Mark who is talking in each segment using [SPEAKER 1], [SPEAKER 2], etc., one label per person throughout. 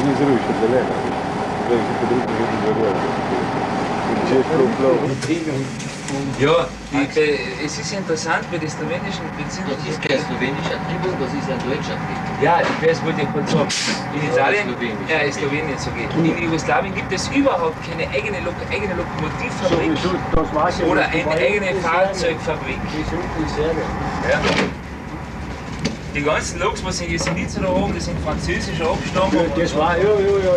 [SPEAKER 1] nie zrobisz, to lewa. To jest po drugiej stronie. Gdzie jest Flow?
[SPEAKER 2] Ja, es ist interessant bei den slowenischen Beziehungen.
[SPEAKER 3] Das ist kein slowenischer Tribut, das ist ein deutscher Tribut.
[SPEAKER 2] Ja, das wollte ich kurz sagen. In Italien, in Slowenien so geht. In Jugoslawien gibt es überhaupt keine eigene Lokomotivfabrik oder eine eigene Fahrzeugfabrik. Ja. Die ganzen Loks, was in Jesenice da oben, das sind französischer Abstammung.
[SPEAKER 4] Das war, ja.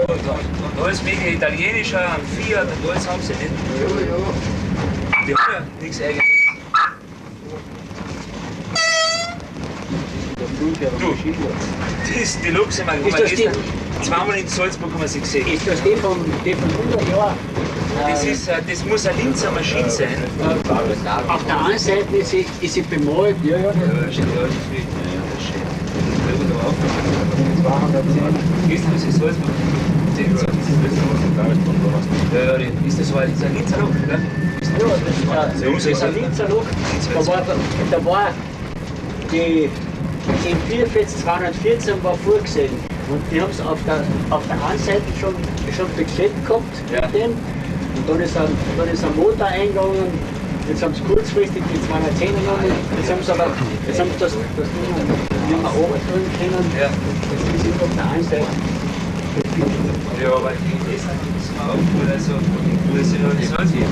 [SPEAKER 2] Und alles mögliche italienischer, ein Fiat und alles haben sie nicht. Die haben ja nichts eigenes. Du, das, die Loks haben wir gestern zweimal in Salzburg haben wir sie gesehen.
[SPEAKER 4] Ist das die von 100 Jahren?
[SPEAKER 2] Das muss eine Linzer Maschine sein.
[SPEAKER 4] Auf der einen Seite ist sie bemalt, ja.
[SPEAKER 2] Ja, das ist schön. Gestern ist in Salzburg. Ja, ist das so ein Linzer Lok, oder?
[SPEAKER 4] Ja, das ist ein Linzer Lok. Da war die in 44, 214 war vorgesehen. Und die haben es auf der einen Seite schon fixiert gehabt mit dem. Und dann ist ein Motor eingegangen. Jetzt haben sie kurzfristig die 210 genommen. Jetzt haben sie das nicht mehr runtertun können.
[SPEAKER 2] Ja.
[SPEAKER 4] Die sind auf der einen Seite.
[SPEAKER 2] Ja, aber das ist auch cool. Also, das ist ja die Salzburg.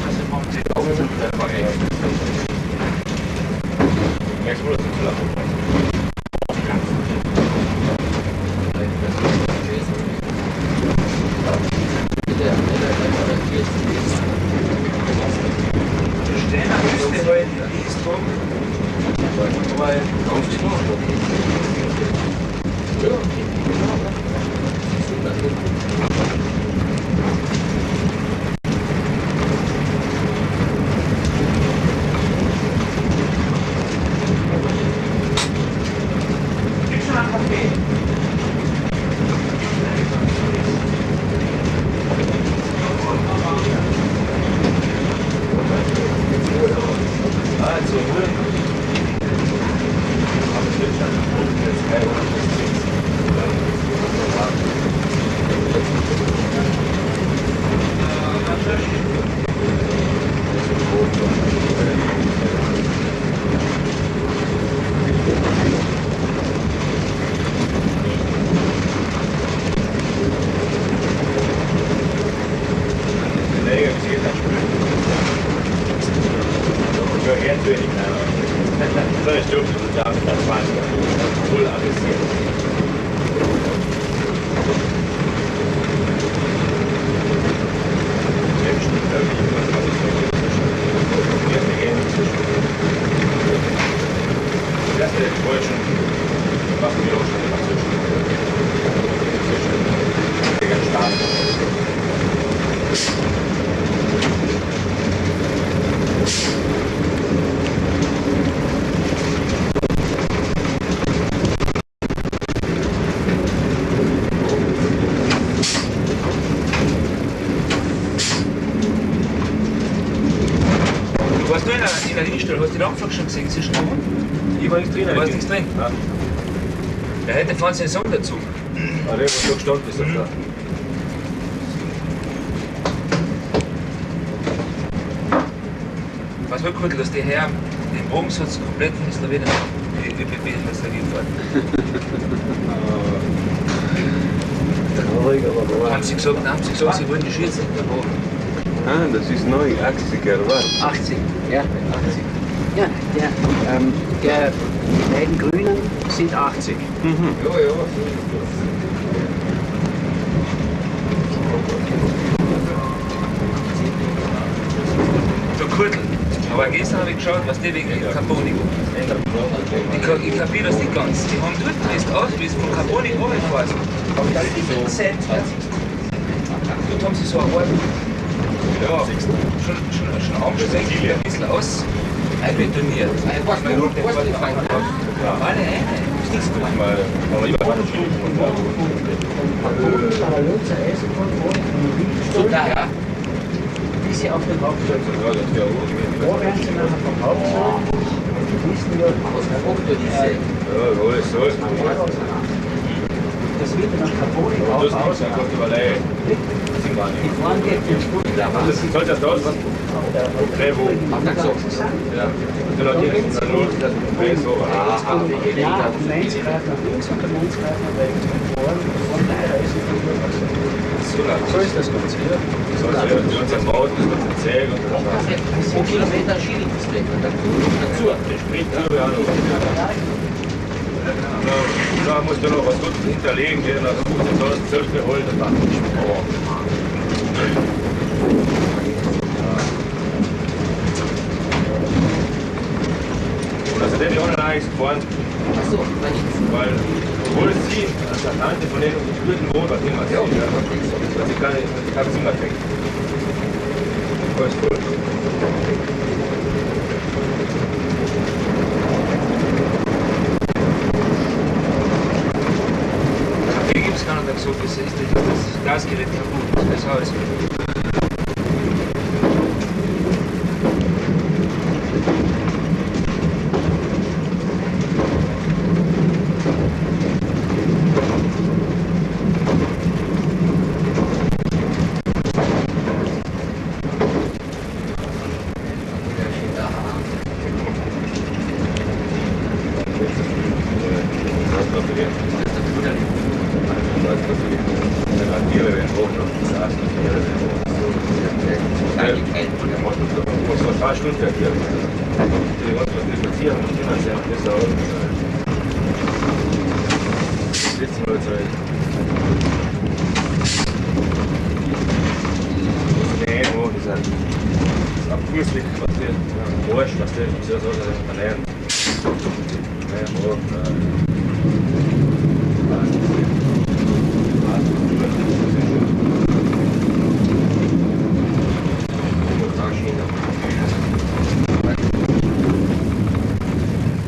[SPEAKER 2] Warst du in der Dienststelle? Hast du die Langflug schon gesehen? Ist schon rum?
[SPEAKER 1] Ich war nicht drin.
[SPEAKER 2] Da warst nichts drin?
[SPEAKER 1] Ja.
[SPEAKER 2] Da hätte fahren sie einen Song dazu.
[SPEAKER 1] Ah, der, was da gestanden ist, da.
[SPEAKER 2] Was will Kurtel, dass die Herren den Bogensatz komplett von Slowenien ÖBB installiert worden?
[SPEAKER 1] Traurig, aber wahr.
[SPEAKER 2] Haben sie gesagt, sie wollen die Schürze nicht mehr haben.
[SPEAKER 1] Ah, das ist neu, 80er, was?
[SPEAKER 2] 80.
[SPEAKER 4] Ja, 80. Ja, die beiden Grünen sind 80.
[SPEAKER 2] So Kurtel. Aber gestern habe ich geschaut, was die wegen Carbonico. Ich kapiere das nicht ganz. Die haben dort, wie es aus, wie es von Carbonico runterfährt. Auf der linken Seite. Dort haben sie so eine Art, ja, schon angesetzt, ein bisschen aus, einbetoniert. Alle eine. Total, ja.
[SPEAKER 4] Wie sie auf dem Hauptstück sind. Wo werden sie nachher vom Hauptstück? Die wissen ja, was der Okto ist.
[SPEAKER 1] Ja, alles so.
[SPEAKER 4] das wieder nach Capone
[SPEAKER 1] Du hast
[SPEAKER 4] auf.
[SPEAKER 1] auch gesagt, du hast überlegt.
[SPEAKER 4] Die fahren geht den Spur.
[SPEAKER 1] Soll das aus? Nee, wo? Ja. Du noch hier in der Not, das ist so.
[SPEAKER 4] Ja, Mainz greift nach links und der Mainz greift nach rechts. Von daher ist es
[SPEAKER 1] So ist das Ganze, ja. Du hast das Maut, du hast das Zähl und das
[SPEAKER 3] Pro Kilometer Schienenstrecke dazu.
[SPEAKER 1] Der Sprit, ja, da musst du noch was Gutes hinterlegen, der nach 15.000 geholt und dann. Und also der ohne nichts gefahren,
[SPEAKER 3] Achso,
[SPEAKER 1] weil obwohl es sie als der Tante von denen gespürten Wohn, was immer sie, was sie keine Zimmer kriegt. Das ist cool.
[SPEAKER 2] Kaffee gibt es gar nicht so, bis ist das Gasgerät kaputt. Das Haus.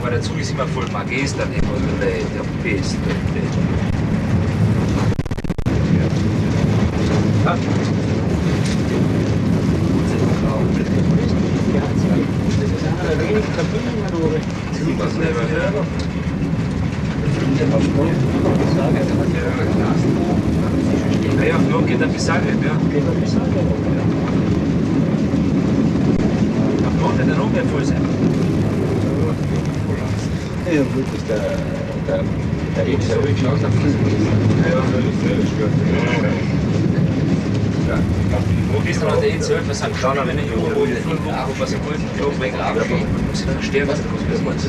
[SPEAKER 2] Aber dazu ist immer voll Magis dann immer der Best.
[SPEAKER 4] Das ist einer der wenigen Kabinenmanöver.
[SPEAKER 2] Was selber hören. Ja, nur geht ein bisschen, ja. Am Norden der Nummer voll sein.
[SPEAKER 1] Ja, gut, ist der X wirklich aus der
[SPEAKER 2] Wo gehst du nach der E12? Was sagt schon, wenn ich irgendwo in Flug, was ich wollte, Flug weg, muss ich verstehen, was das muss.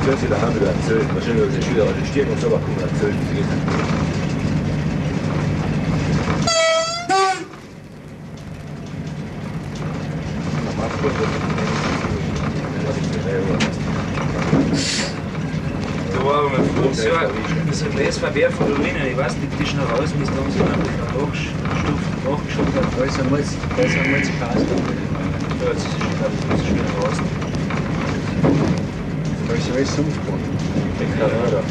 [SPEAKER 1] Jesse daheim wieder erzählt, wahrscheinlich ist er wieder stehen und so, aber gucken, erzählt, wie es geht.
[SPEAKER 2] Da war aber mein Fuß, ja, das ist ein Gläsverwehr von der Linie, ich weiß nicht, die Tischen raus, müssen haben sie dann nachgestuft,
[SPEAKER 4] Da ist ein Mulz-Cast.
[SPEAKER 2] ja, jetzt ist es schon, glaube ich, so schnell raus.
[SPEAKER 4] Da ist alles Sumpfboden.
[SPEAKER 1] In Kanada.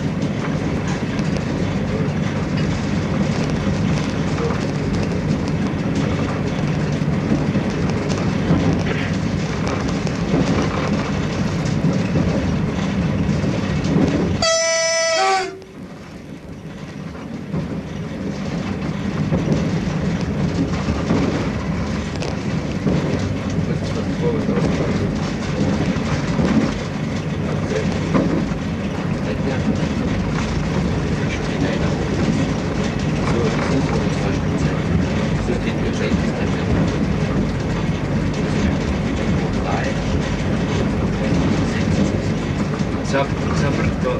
[SPEAKER 2] Zabrto,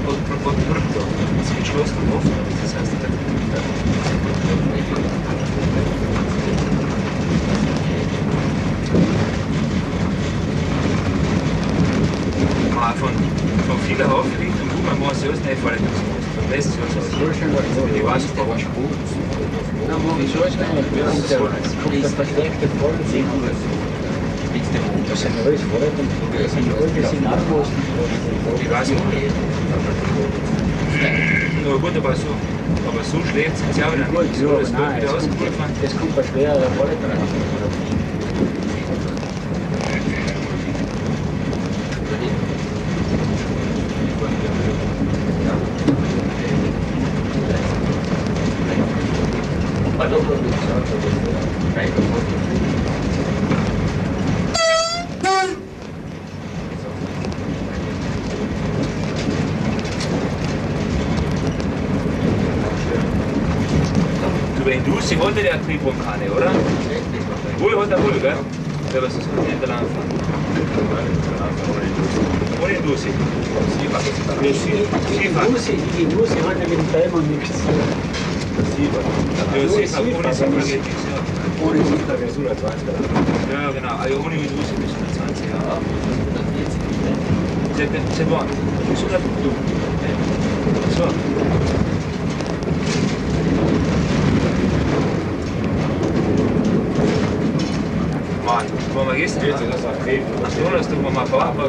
[SPEAKER 2] odprto, z geschlossenen Hoffnung, das heißt, von vielen Haufen und man muss selbst nicht fallen. Das ist so. Die weiß ich aber.
[SPEAKER 4] Na, wieso ist das? Kommt das verstärkte Vollsinn. Das sind alles Vorräte, das sind alte Signalposten.
[SPEAKER 2] Ich weiß nicht. Na gut, aber so schlecht sind sie auch wieder nicht. So, das wird wieder ausgeholt.
[SPEAKER 4] Das kommt bei schwerer Vorräte rein.
[SPEAKER 2] Wenn du sie wollte der Triebwagenkanne, oder? Wohl hat er wohl, gell? Ja, was ist das mit der Langfahren? Ohne Dussi.
[SPEAKER 4] Die Nusse hat ja mit dem Bäumen nichts zu tun.
[SPEAKER 2] Ja, Siefer, ohne Siefer geht nichts, ja.
[SPEAKER 4] Ohne Siefer
[SPEAKER 1] Das ist 120 Grad.
[SPEAKER 2] Ja, genau. Also ohne Dussi bis 120, ja. C'est bon. So, du. So. Mann, wollen wir gestern?
[SPEAKER 1] Jetzt ist das auch Krieg.
[SPEAKER 2] Ach so, das tun wir mal vor. Aber
[SPEAKER 1] Ja,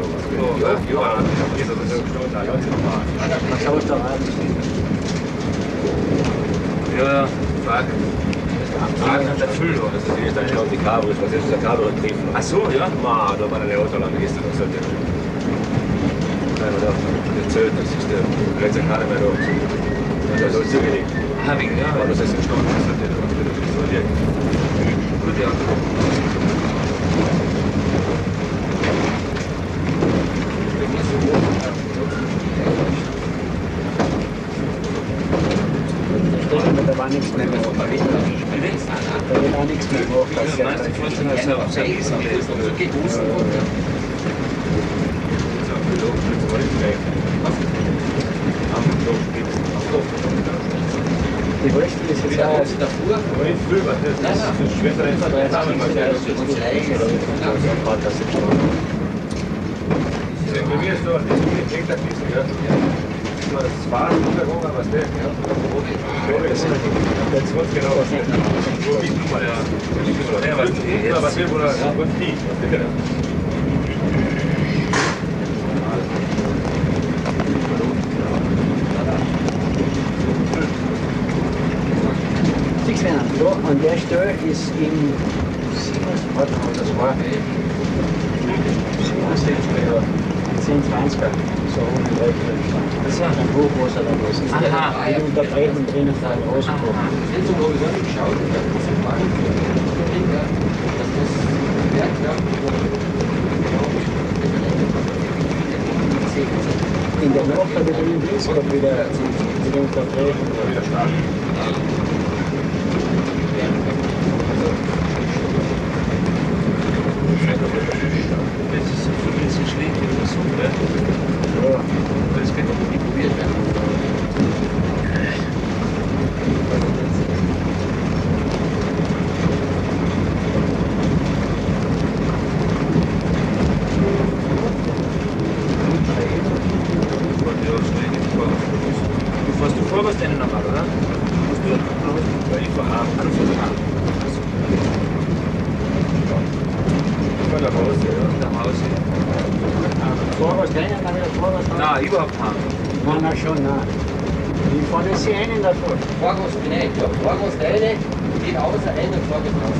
[SPEAKER 1] jetzt ist das so gestorben, da ganz normal.
[SPEAKER 4] Man schaut da rein.
[SPEAKER 2] ja, Fragen an der Fülle.
[SPEAKER 1] Das ist jetzt eine die Kabel, was ist der Kabelbetrieb?
[SPEAKER 2] Ach so, ja.
[SPEAKER 1] Ma, da war eine Auto lang gestern, das sollte nein, da erzählt, das ist der letzte Kanne mehr da. Das ist so zugelegt.
[SPEAKER 2] Habe ich, ja.
[SPEAKER 1] Aber das ist gestorben, das sollte der
[SPEAKER 2] Gut, ja.
[SPEAKER 4] Da war nichts mehr gemacht. Da war nichts mehr gemacht.
[SPEAKER 2] Ja, meinst du, vorstellen, dass er auf sein Riesen lässt?
[SPEAKER 4] Die Wurst ist jetzt auch.
[SPEAKER 1] Das war ein guter Hunger, was der? Jetzt wird genau was der. Wo bist du mal? Ja, was will oder was die?
[SPEAKER 4] Siehst du, da an der Stelle ist im 10-20er, so um die Leute
[SPEAKER 2] Das war
[SPEAKER 4] ein Hochwasser da gewesen.
[SPEAKER 2] Aha.
[SPEAKER 4] Die Unterbrechung drinnen da rausgekommen. In der Nacht habe ich den Dienst gehabt wieder die Unterbrechung.
[SPEAKER 1] Wieder starten.
[SPEAKER 2] Das ist so viel, es schlägt in der Suppe.
[SPEAKER 4] Ja.
[SPEAKER 2] Das kann doch nicht probiert werden. Du fährst du vorwärts deine normal, oder? Musst du
[SPEAKER 1] Weil ich verarm. Nach Hause, ja.
[SPEAKER 2] Nach Hause.
[SPEAKER 4] Vorwärts rein, dann wieder vorwärts rein.
[SPEAKER 2] Nein, überhaupt nicht.
[SPEAKER 4] Nein, schon, nein. Wie fahren jetzt die einen davor?
[SPEAKER 3] Vorgang's rein, ja. Vorgang's rein, geht außer rein und vorgang's raus.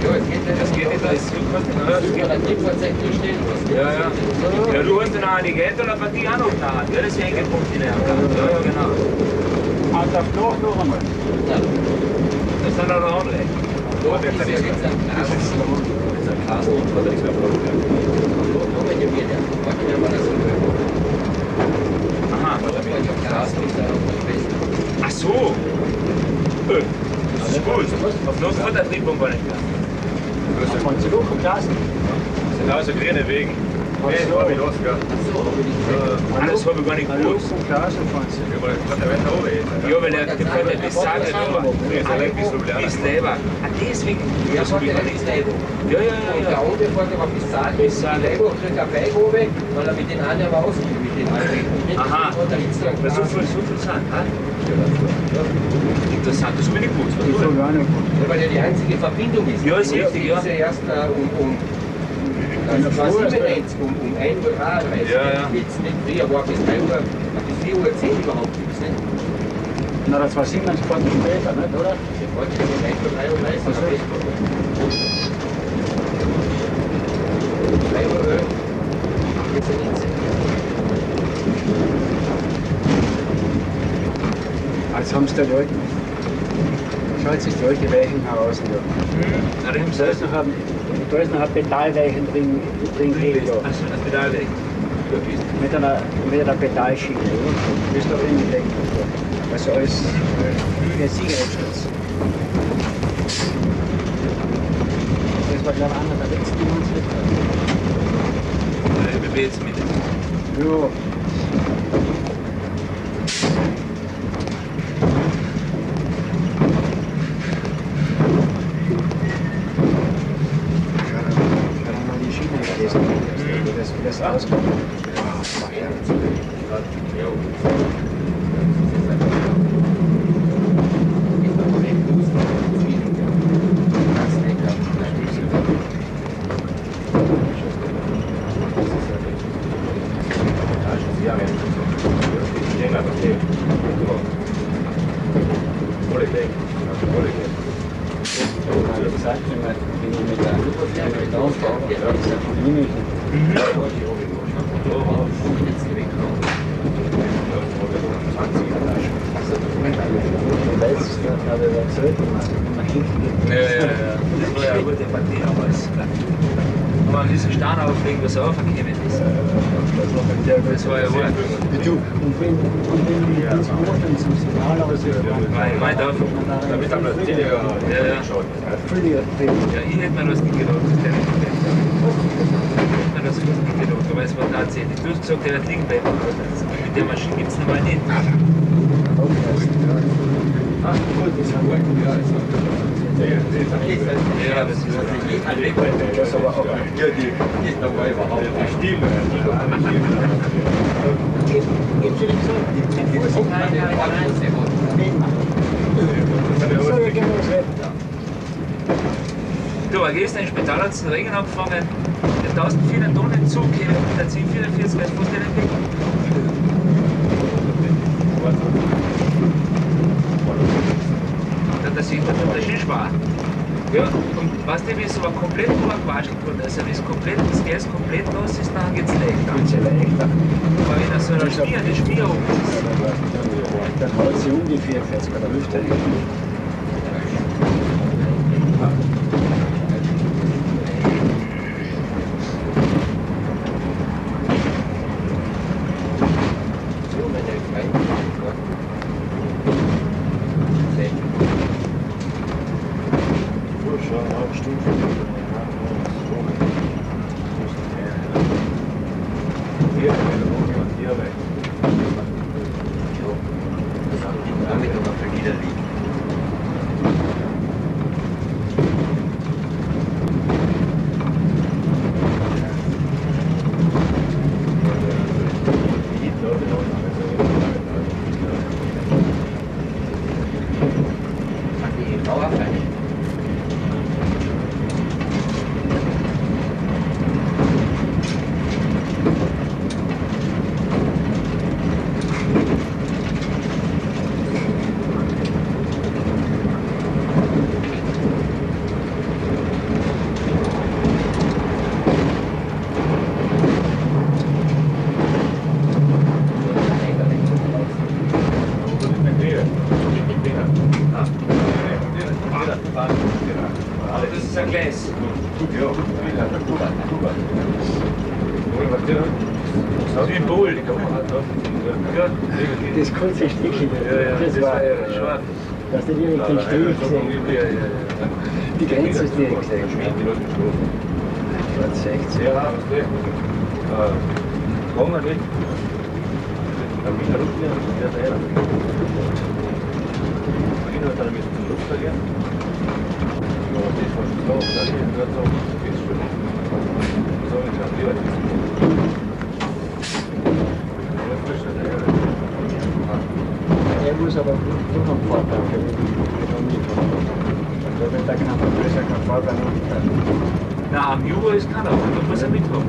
[SPEAKER 3] Ja, es geht nicht.
[SPEAKER 2] Das geht nicht, da ist
[SPEAKER 3] Das über der Triebfahrzeug stehen.
[SPEAKER 2] Ja, ja. Ja, du hast eine Alligator, aber die auch noch da. Ja, das ist ein Punkt in der Hand. Ja, ja, genau.
[SPEAKER 4] Auf der Flucht noch einmal.
[SPEAKER 3] Ja.
[SPEAKER 2] Das sind auch noch andere.
[SPEAKER 3] Da ist ja jetzt ein
[SPEAKER 1] Das ist ein Kasten, was da nichts mehr braucht.
[SPEAKER 2] Aha. Ach so. Das ist gut. Auf noch vor der Triebkomponente.
[SPEAKER 1] Du hast ja
[SPEAKER 4] Fahren Sie durch und lassen.
[SPEAKER 1] sind auch so grüne Wegen. Nee, ich fahr mich los, gell.
[SPEAKER 2] Alles habe ich gar nicht gewusst.
[SPEAKER 4] und Klassen fahren Sie.
[SPEAKER 1] Ja, weil der Wetter oben jetzt.
[SPEAKER 2] Ja, weil der fährt ja bis Zagreb rüber.
[SPEAKER 1] Nee, ist allein bis Ljubljana.
[SPEAKER 2] Bis Leber. Ah, deswegen.
[SPEAKER 3] Ja,
[SPEAKER 2] Das habe ich gar
[SPEAKER 3] der
[SPEAKER 2] nicht.
[SPEAKER 3] ist Lego.
[SPEAKER 2] Ja, ja,
[SPEAKER 3] Und
[SPEAKER 2] ja,
[SPEAKER 3] der
[SPEAKER 2] ja.
[SPEAKER 3] andere fährt aber bis Zagreb, Lego kriegt ein Beigabe, weil er mit den anderen rausgeht, mit den anderen.
[SPEAKER 2] Aha.
[SPEAKER 3] Und der letzte
[SPEAKER 2] Weil so viel sind, ha? Interessant, das habe ich nicht gewusst.
[SPEAKER 4] Ich soll gar nicht.
[SPEAKER 3] Ja, weil er die einzige Verbindung ist.
[SPEAKER 2] Ja, ist
[SPEAKER 3] Die
[SPEAKER 2] richtig, ja.
[SPEAKER 3] ist ja erst also 97 um 1 Uhr 33.
[SPEAKER 2] Ja, ja.
[SPEAKER 3] Jetzt nicht früher, war bis 3 Uhr, bis 4 Uhr 10 überhaupt nichts. Nicht?
[SPEAKER 4] Na, das war 27 Stunden später, nicht, oder?
[SPEAKER 3] Ich wollte jetzt um 1 Uhr 33
[SPEAKER 4] Ach so.
[SPEAKER 3] 3 Uhr 11. Jetzt sind es.
[SPEAKER 4] Als haben sie die Leute. Schaut sich die Leute Weichen heraus. Ja.
[SPEAKER 2] Na, da haben sie
[SPEAKER 4] Da ist noch ein Pedalweichen drin gelegt. Ja.
[SPEAKER 2] Also, das Pedalweg.
[SPEAKER 4] Mit einer Pedalschiene. Ja. Das ist da drin gelegt. Also als der Sicherheitsschutz. Das war glaube ich einer der letzten, die uns nicht
[SPEAKER 2] Ich bin jetzt mit.
[SPEAKER 4] Ja. Wie das auskommt.
[SPEAKER 2] Ja, ja, ja. Das war ja eine gute Partie damals. Aber an diesen Stein auflegen, was aufgekommen ist. Das war ja wahr.
[SPEAKER 4] Und wenn die das Wurzeln zum Signal ausgefahren
[SPEAKER 2] Weil ich meinte auch,
[SPEAKER 1] Damit haben wir das Ziel
[SPEAKER 2] ja. Ja, ich hätte mir das nicht gedacht, dass der nicht gedacht hat. Ich hätte mir das fast nicht gedacht, aber es war tatsächlich. Du hast gesagt, der wird liegen bleiben. Mit der Maschine gibt es normal nicht. Ja, das ist
[SPEAKER 3] Das aber auch. Ja, die ist dabei überhaupt nicht.
[SPEAKER 1] Stimme.
[SPEAKER 2] Du, aber gestern im Spital hat es den Regen angefangen. Der 1400 Tonnen Zug, der 1044 wird fast nicht weg. Das ist der Skispar. Ja, und weißt du, wie es aber komplett durchgewaschelt wurde, also wie es komplett, das Gas komplett los ist, dann geht es leicht. Aber wenn das so eine Schmier oben ist,
[SPEAKER 4] dann haut sie ungefähr 40 oder Hüfte.
[SPEAKER 3] Damit aber für jeder liegt. Die Mauerfleisch.
[SPEAKER 2] das ist ein Gleis. Symbol. Ja,
[SPEAKER 4] Das kurze Stückchen, das war
[SPEAKER 2] scharf.
[SPEAKER 4] dass die direkt den Stich gesehen.
[SPEAKER 2] Ja.
[SPEAKER 4] Die Grenze ist direkt gesehen.
[SPEAKER 1] Dann schmiert die Leute mit Stoßen.
[SPEAKER 4] Das ist echt so.
[SPEAKER 1] Ja, was der? Brauchen wir nicht. Dann wieder Luft mehr, der ist eher. Beginnen wir dann mit dem Luftverkehr. Ja, das ist schon so, da hört so, das ist schön. So, ich habe lieber nicht.
[SPEAKER 4] Er muss aber durch am Vorteil. Da wird der knappe Böse kein Vorteil noch.
[SPEAKER 2] Na, am Jura ist keiner, da muss er mitkommen.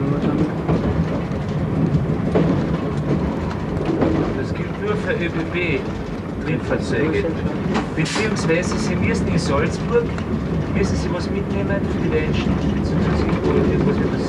[SPEAKER 2] Das gilt nur für ÖBB-Triebfahrzeuge. Beziehungsweise Sie müssen in Salzburg was mitnehmen für die Menschen. Beziehungsweise irgendwas wird das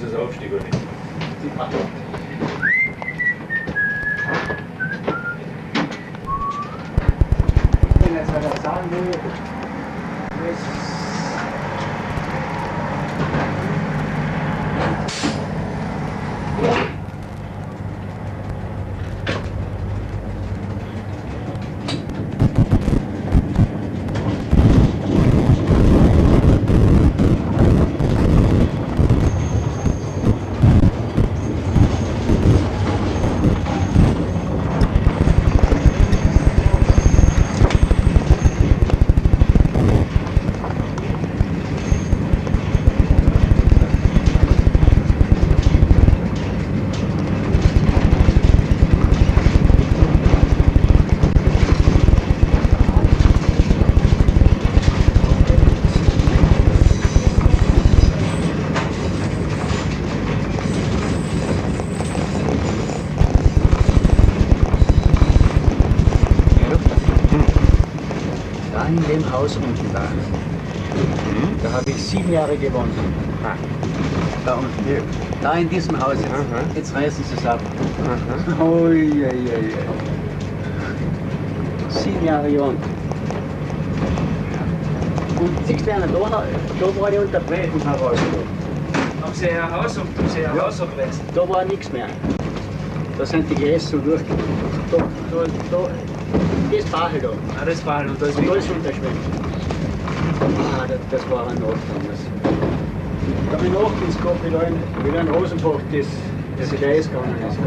[SPEAKER 1] Das ist Aufstieg oder nicht?
[SPEAKER 4] Wenn jetzt mal das sagen will, in dem Haus unten da. Da habe ich 7 Jahre gewohnt. Da unten. Hier. Da in diesem Haus jetzt. Jetzt reißen sie es ab. Ui, ui, ui. 7 Jahre gewohnt. Und siehst du, da war die Unterbrechung herausgekommen.
[SPEAKER 2] Haben Sie Ihr Haus abgerissen?
[SPEAKER 4] Da war nichts mehr. Da sind die Gräser so durchgegangen. Das Bachel da.
[SPEAKER 2] Ah, das war und das
[SPEAKER 4] Und alles unterschwemmt. Ah, das war ein Nachgang. Da habe ich Nachtdienst gehabt, wieder in Rosenbach, das Gleis gegangen ist.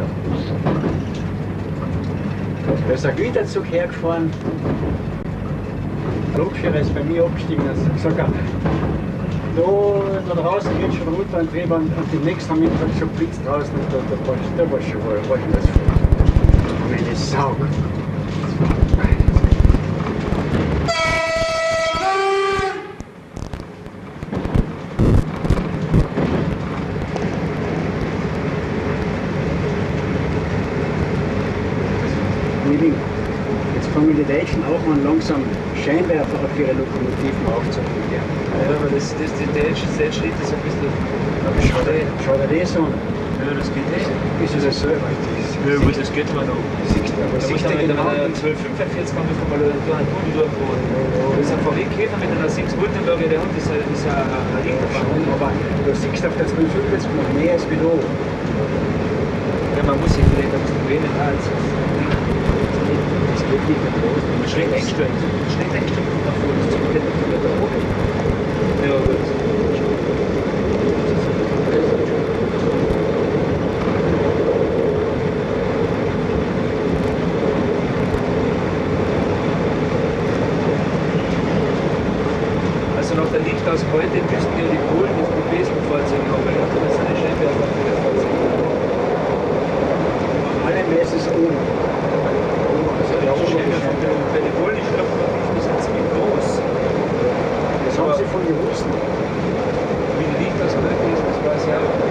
[SPEAKER 4] Da ist ein Güterzug hergefahren. Der Lokführer ist bei mir abgestiegen und hat gesagt, da draußen geht schon runter und drüber und im nächsten haben wir schon Blitz draußen und da war schon das voll. Meine Sau. Jetzt fangen die Deutschen auch an, langsam Scheinwerfer auf ihre Lokomotiven aufzunehmen.
[SPEAKER 2] Ja, aber die Deutschen Schritt ist ein bisschen.
[SPEAKER 4] Schau dir das an.
[SPEAKER 2] Ja, das geht nicht.
[SPEAKER 4] Bis es so weit ist.
[SPEAKER 2] Ja gut, das geht mal noch. Da muss man mit einer 1245 kommen, kann man da einen Tunnel durchfahren. Das ist ein VW-Käfer mit einer 6 Volt Anlage, der hat das ist ein Lieferwagen.
[SPEAKER 4] Aber du siehst auf der 245 noch mehr als wie da.
[SPEAKER 2] Ja, man muss sich vielleicht ein bisschen gewöhnen. Das geht nicht mehr los. Man schlecht eingestellt. Schlecht eingestellt davor, das ist komplett da oben. Ja, gut. Also nach der Licht aus heute müssten ja die Polen das mit besten Fahrzeugen haben, weil das sind die Scheinwerfer für das Fahrzeug.
[SPEAKER 4] Alle Messes oben.
[SPEAKER 2] Also die Scheinwerfer bei den polnischen Lokomotiven sind ziemlich groß.
[SPEAKER 4] Das haben sie von den Russen.
[SPEAKER 2] Wie die Licht aus heute ist, das weiß ich auch nicht.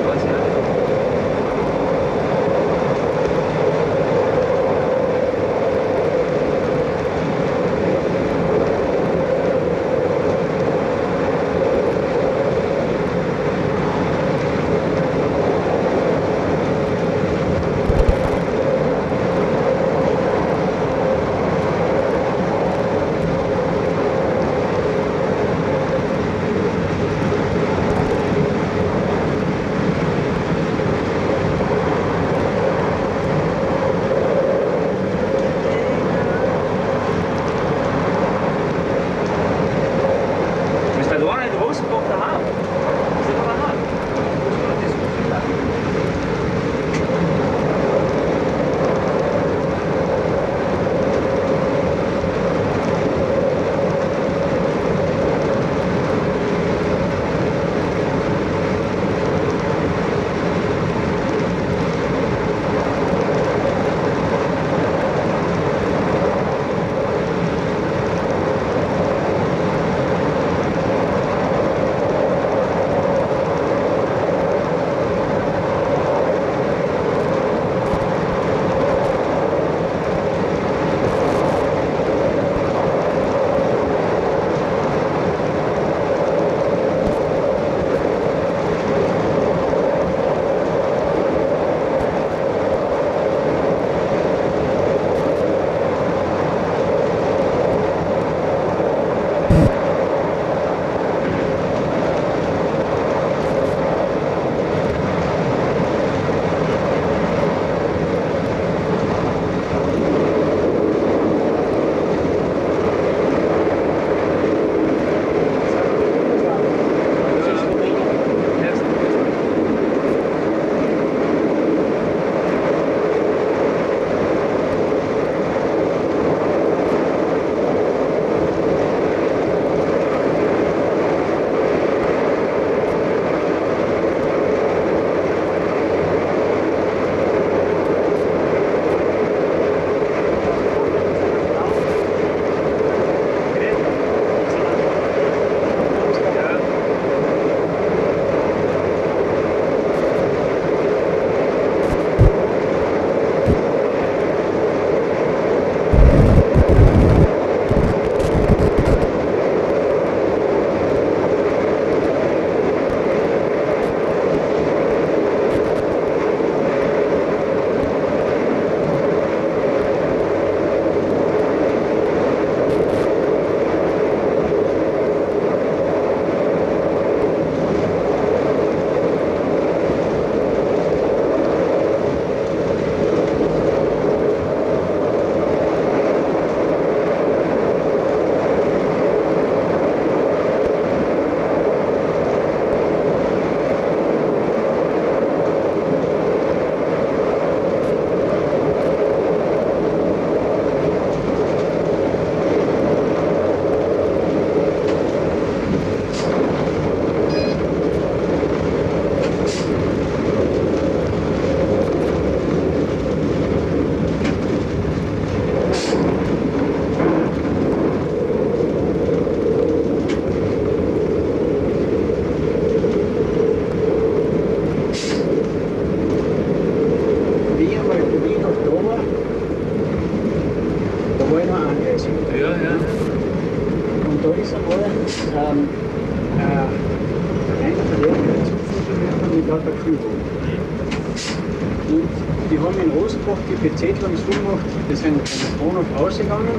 [SPEAKER 4] Und die haben in Rosbach die Bezettlungsvollmacht, die sind von der Bahnhof rausgegangen,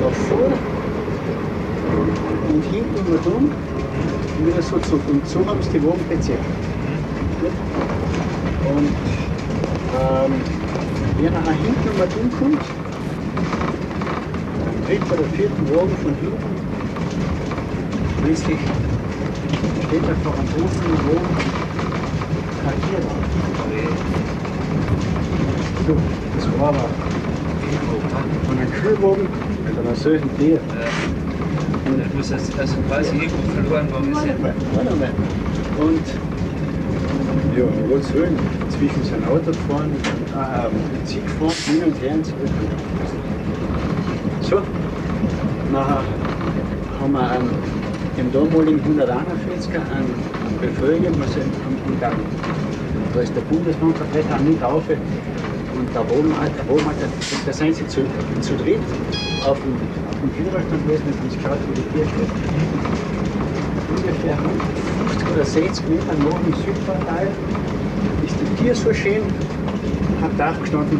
[SPEAKER 4] nach vor und hinten immer dumm und wieder so zurück. Und so haben sie die Wagen bezettelt. Und wer nachher hinten mal dumm kommt, am dritten oder vierten Wagen von hinten, plötzlich steht er vor einem offenen Wagen, kartiert. So, das war aber von einem Kühlwagen mit einer solchen Tier.
[SPEAKER 2] Und das muss also quasi irgendwo verloren worden sein.
[SPEAKER 4] Warte mal. Und ja, er wollte so zwischen sein Auto gefahren, Zug gefahren, hin und her und zurück. So, nachher haben wir dem damaligen 141er einen Befehl gegeben, was da ist der Bundesbahnvertreter nicht auf. Und da sind sie zu dritt auf dem Führerstand gewesen und haben sich geschaut, wo die Tür steht. Ungefähr 50 oder 60 Meter nach dem Südportal ist die Tür so schön am Dach gestanden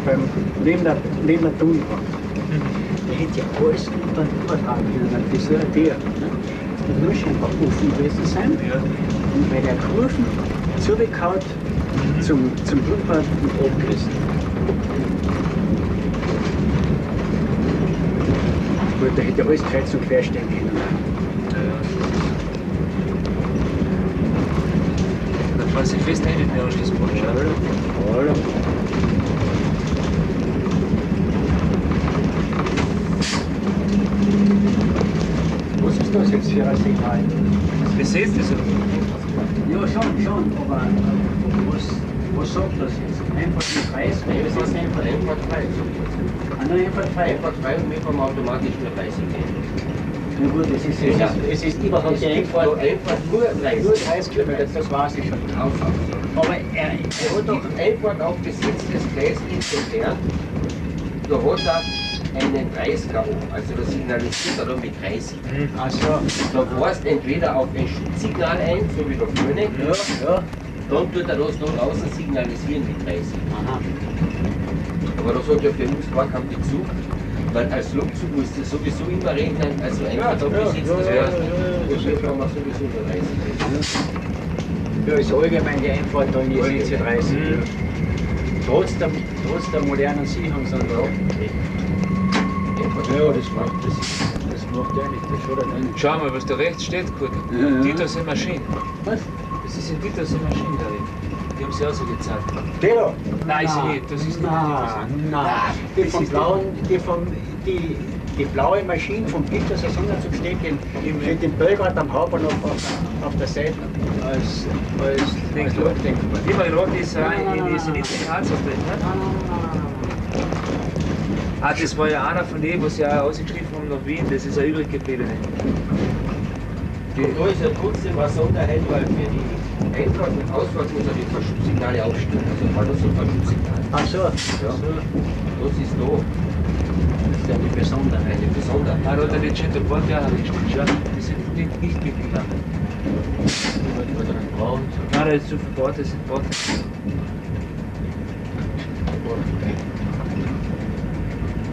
[SPEAKER 4] neben der Tunnelbahn. Der hätte ja alles dann übertragen können, das ist so eine Tür. Das muss einfach offen gewesen sein. Und bei der Kurven zurückgehauen zum Tunnelbahn und abgerissen. Gut, da hätte alles kreuz und quer stehen können.
[SPEAKER 2] Da fahren sie fest rein in den Anschlusspunkt, schau.
[SPEAKER 4] Voilà. Was ist das jetzt für ein Signal?
[SPEAKER 2] Besetzt ist er.
[SPEAKER 4] Ja, schon, aber was sagt das jetzt? Einfach den Preis?
[SPEAKER 3] Nein, das ist einfach frei.
[SPEAKER 4] Einfach frei.
[SPEAKER 3] Einfach frei und wir haben automatisch nur 30 gehen.
[SPEAKER 4] Na gut, es ist überhaupt nicht einfach.
[SPEAKER 3] Nur 30.
[SPEAKER 4] Nur 30 Kilometer, das weiß ich schon. Aber er
[SPEAKER 3] Er hat doch einfach auf Besitz des Gleis entfernt. Da hat er einen 30er oben. Also das signalisiert er dann mit 30.
[SPEAKER 4] also,
[SPEAKER 3] Da weist entweder auf ein Schutzsignal ein, so wie der König,
[SPEAKER 4] ja.
[SPEAKER 3] dann tut er das da draußen signalisieren mit 30.
[SPEAKER 4] Aha.
[SPEAKER 3] Aber da sagt ja für uns gar kein Bezug, weil als Luftzug musst du sowieso immer rechnen, also einfach da besitzt das
[SPEAKER 4] ja.
[SPEAKER 3] das kann man sowieso nur 30.
[SPEAKER 4] Ja, ist allgemein die Einfahrt da in die SEC 30. Trotz der modernen Sicherung sind wir auch. Ja, das macht ja nicht, das schaut ja nicht.
[SPEAKER 2] Schau mal, was da rechts steht, gut.
[SPEAKER 4] Ja.
[SPEAKER 2] Titus in Maschine.
[SPEAKER 4] Was?
[SPEAKER 2] Das ist ein Titus in Maschine da drin. Die haben sie auch so gezeigt.
[SPEAKER 4] Der da?
[SPEAKER 2] Nein, ist nicht. Das ist nicht
[SPEAKER 4] Nein. Die blaue Maschine vom Peters Sonderzug steht in Belgrad am Hauptbahnhof auf der Seite als Logdenkmal.
[SPEAKER 2] Immer gerade ist nicht in Harzhof drin, ne? Ah, das war ja einer von denen, was sie auch ausgeschrieben haben nach Wien, das ist ja übrig geblieben.
[SPEAKER 3] Und da ist ja trotzdem ein Sonderheld, weil für die Einfahrt und Ausfahrt muss er die Verschubsignale aufstellen. Also mal das so ein Verschubsignal.
[SPEAKER 4] Ach so.
[SPEAKER 3] Ja. Das ist da.
[SPEAKER 4] Das ist ja eine Besonderheit.
[SPEAKER 3] Eine Besonderheit.
[SPEAKER 2] Ah, da hat er den Centoporte auch errichtet, schau. Die sind nicht mitgegangen. Nein, da ist zu viel Porte, sind Porte.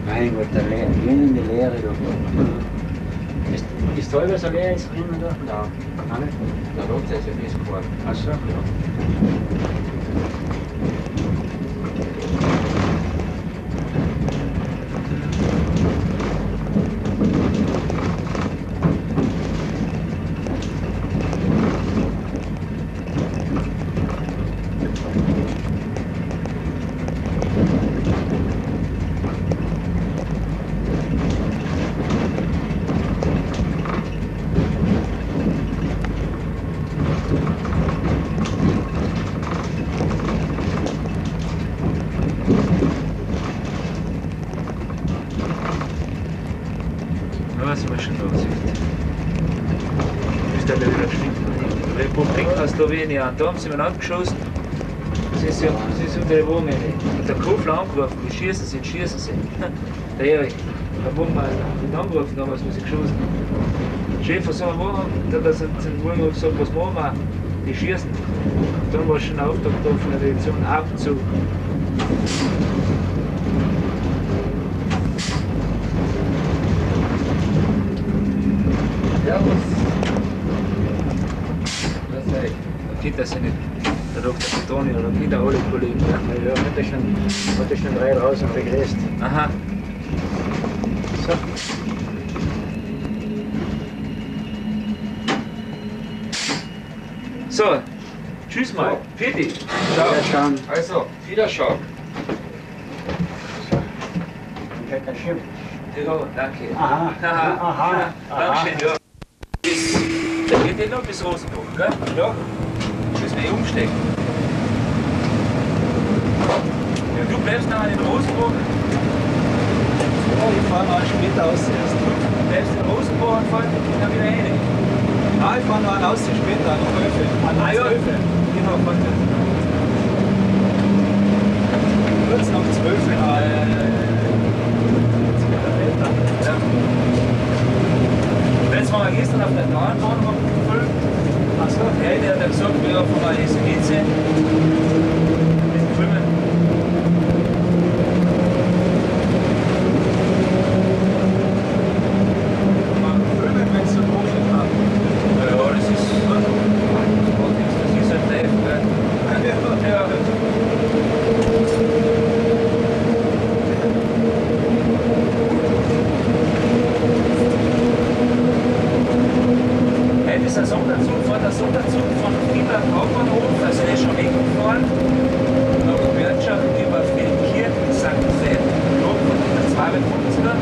[SPEAKER 4] Mein Gott, der glühende Leere da. Ist teilweise leer jetzt drinnen da?
[SPEAKER 3] Nein,
[SPEAKER 4] Auch nicht?
[SPEAKER 3] da hat es ja festgefahren.
[SPEAKER 4] Ach so.
[SPEAKER 2] Ja, sind wir schon da. Ist der wieder stimmt. Republik aus Slowenien. Da haben sie mir angeschossen. Sie ist unter der Wohnung. Und der Kofler angerufen, schießen Sie. Der Erik. Da wurden wir ihn angerufen, damals, wo sie geschossen haben. Chef, was sollen wir machen? Da sind wir gesagt, was machen wir? die schießen. Dann war schon ein Auftrag da von der Direktion Abzug.
[SPEAKER 3] Servus. Das ist echt.
[SPEAKER 2] Da geht das ja nicht. Der Dr. Antonio, da geht alle Kollegen.
[SPEAKER 4] Ja, hat er schon 3 raus und begrüßt.
[SPEAKER 2] Aha.
[SPEAKER 4] So.
[SPEAKER 2] So, tschüss mal. Fertig.
[SPEAKER 3] Ciao.
[SPEAKER 4] Schauen.
[SPEAKER 3] Also, Wiederschauen.
[SPEAKER 4] Fällt der Schirm.
[SPEAKER 2] Ja, danke.
[SPEAKER 4] Aha. Aha.
[SPEAKER 2] Dankeschön, ja. Der geht nicht noch bis Rosenburg, gell? Ja. Müssen wir umstecken. Ja, du bleibst nachher in Rosenburg.
[SPEAKER 5] Oh, ich fahre mal später aus erst.
[SPEAKER 2] Du bleibst in Rosenburg und fährst dann wieder rein.
[SPEAKER 5] Ah, ich fahre noch einen aus später, noch 11.
[SPEAKER 2] Ah, ja. Genau, fährst du.
[SPEAKER 5] Kurz nach 12.
[SPEAKER 2] Ja. Jetzt waren wir gestern auf der Dauernbahn gefüllt. Achso, der hat gesagt, wir haben mal SGC. Mit Filmen.
[SPEAKER 5] Filmen, wenn es so hoch ist.
[SPEAKER 2] Ja, das ist halt live, gell? Ja. Hey, das ist ein Sonderzug von Friedland Hauptbahnhof, also der ist schon weggefahren. Nach Wirtschaft über Feldkirchen, St. Fett, Lob von der 250er.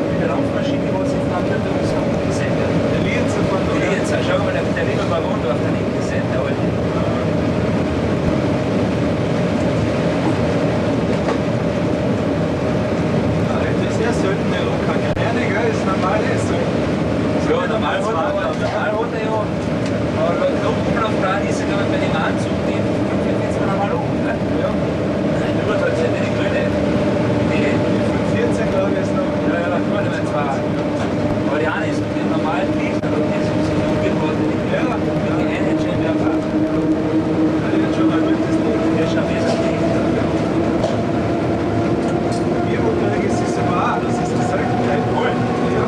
[SPEAKER 2] Mit der Laufmaschine, wo sie fahren wird, ist noch gesendet.
[SPEAKER 5] Der Lienzer von
[SPEAKER 2] Die Lienz, schau mal, der liebe Baron da auf der linken Seite, aber
[SPEAKER 5] das ist ja selten, der kann gerne, gell? Ist normal, ist selten.
[SPEAKER 2] ja, normal hat er ja. Aber da oben auf Plan ist er, glaube ich, bei dem Anzug, den fährt jetzt mal normal um, ne? Ja. Der wird halt nicht die Grüne. Die
[SPEAKER 5] 14, glaube ich, ist noch.
[SPEAKER 2] Ja, ja, da kann man zwar. Aber die eine ist mit dem normalen Lied, aber die ist ein bisschen umgebaut.
[SPEAKER 5] Ja,
[SPEAKER 2] Die eine ist schon einfach.
[SPEAKER 5] kann ich jetzt schon mal mit das Ding.
[SPEAKER 2] Der ist schon wesentlich.
[SPEAKER 5] Mir unterwegs ist es aber auch, das ist das Seltenheit.
[SPEAKER 2] Cool.
[SPEAKER 5] Ja.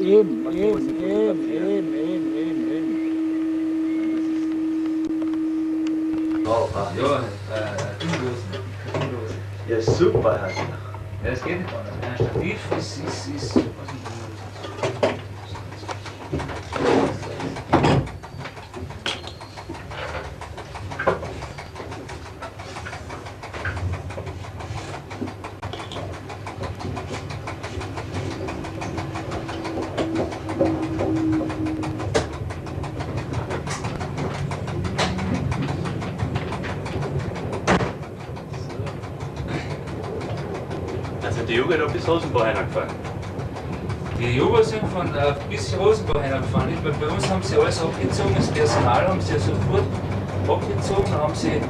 [SPEAKER 4] Eben.
[SPEAKER 2] Ja, Dinglosen.
[SPEAKER 3] Ja, super, Herr.
[SPEAKER 2] Ja, das geht nicht anders. Ein Stativ ist
[SPEAKER 6] Da sind die Jugend noch bis Rosenbach hingefahren.
[SPEAKER 2] Die Jugend sind bis Rosenbach hingefahren. Nicht? Weil bei uns haben sie alles abgezogen, das Personal haben sie ja sofort abgezogen, haben sie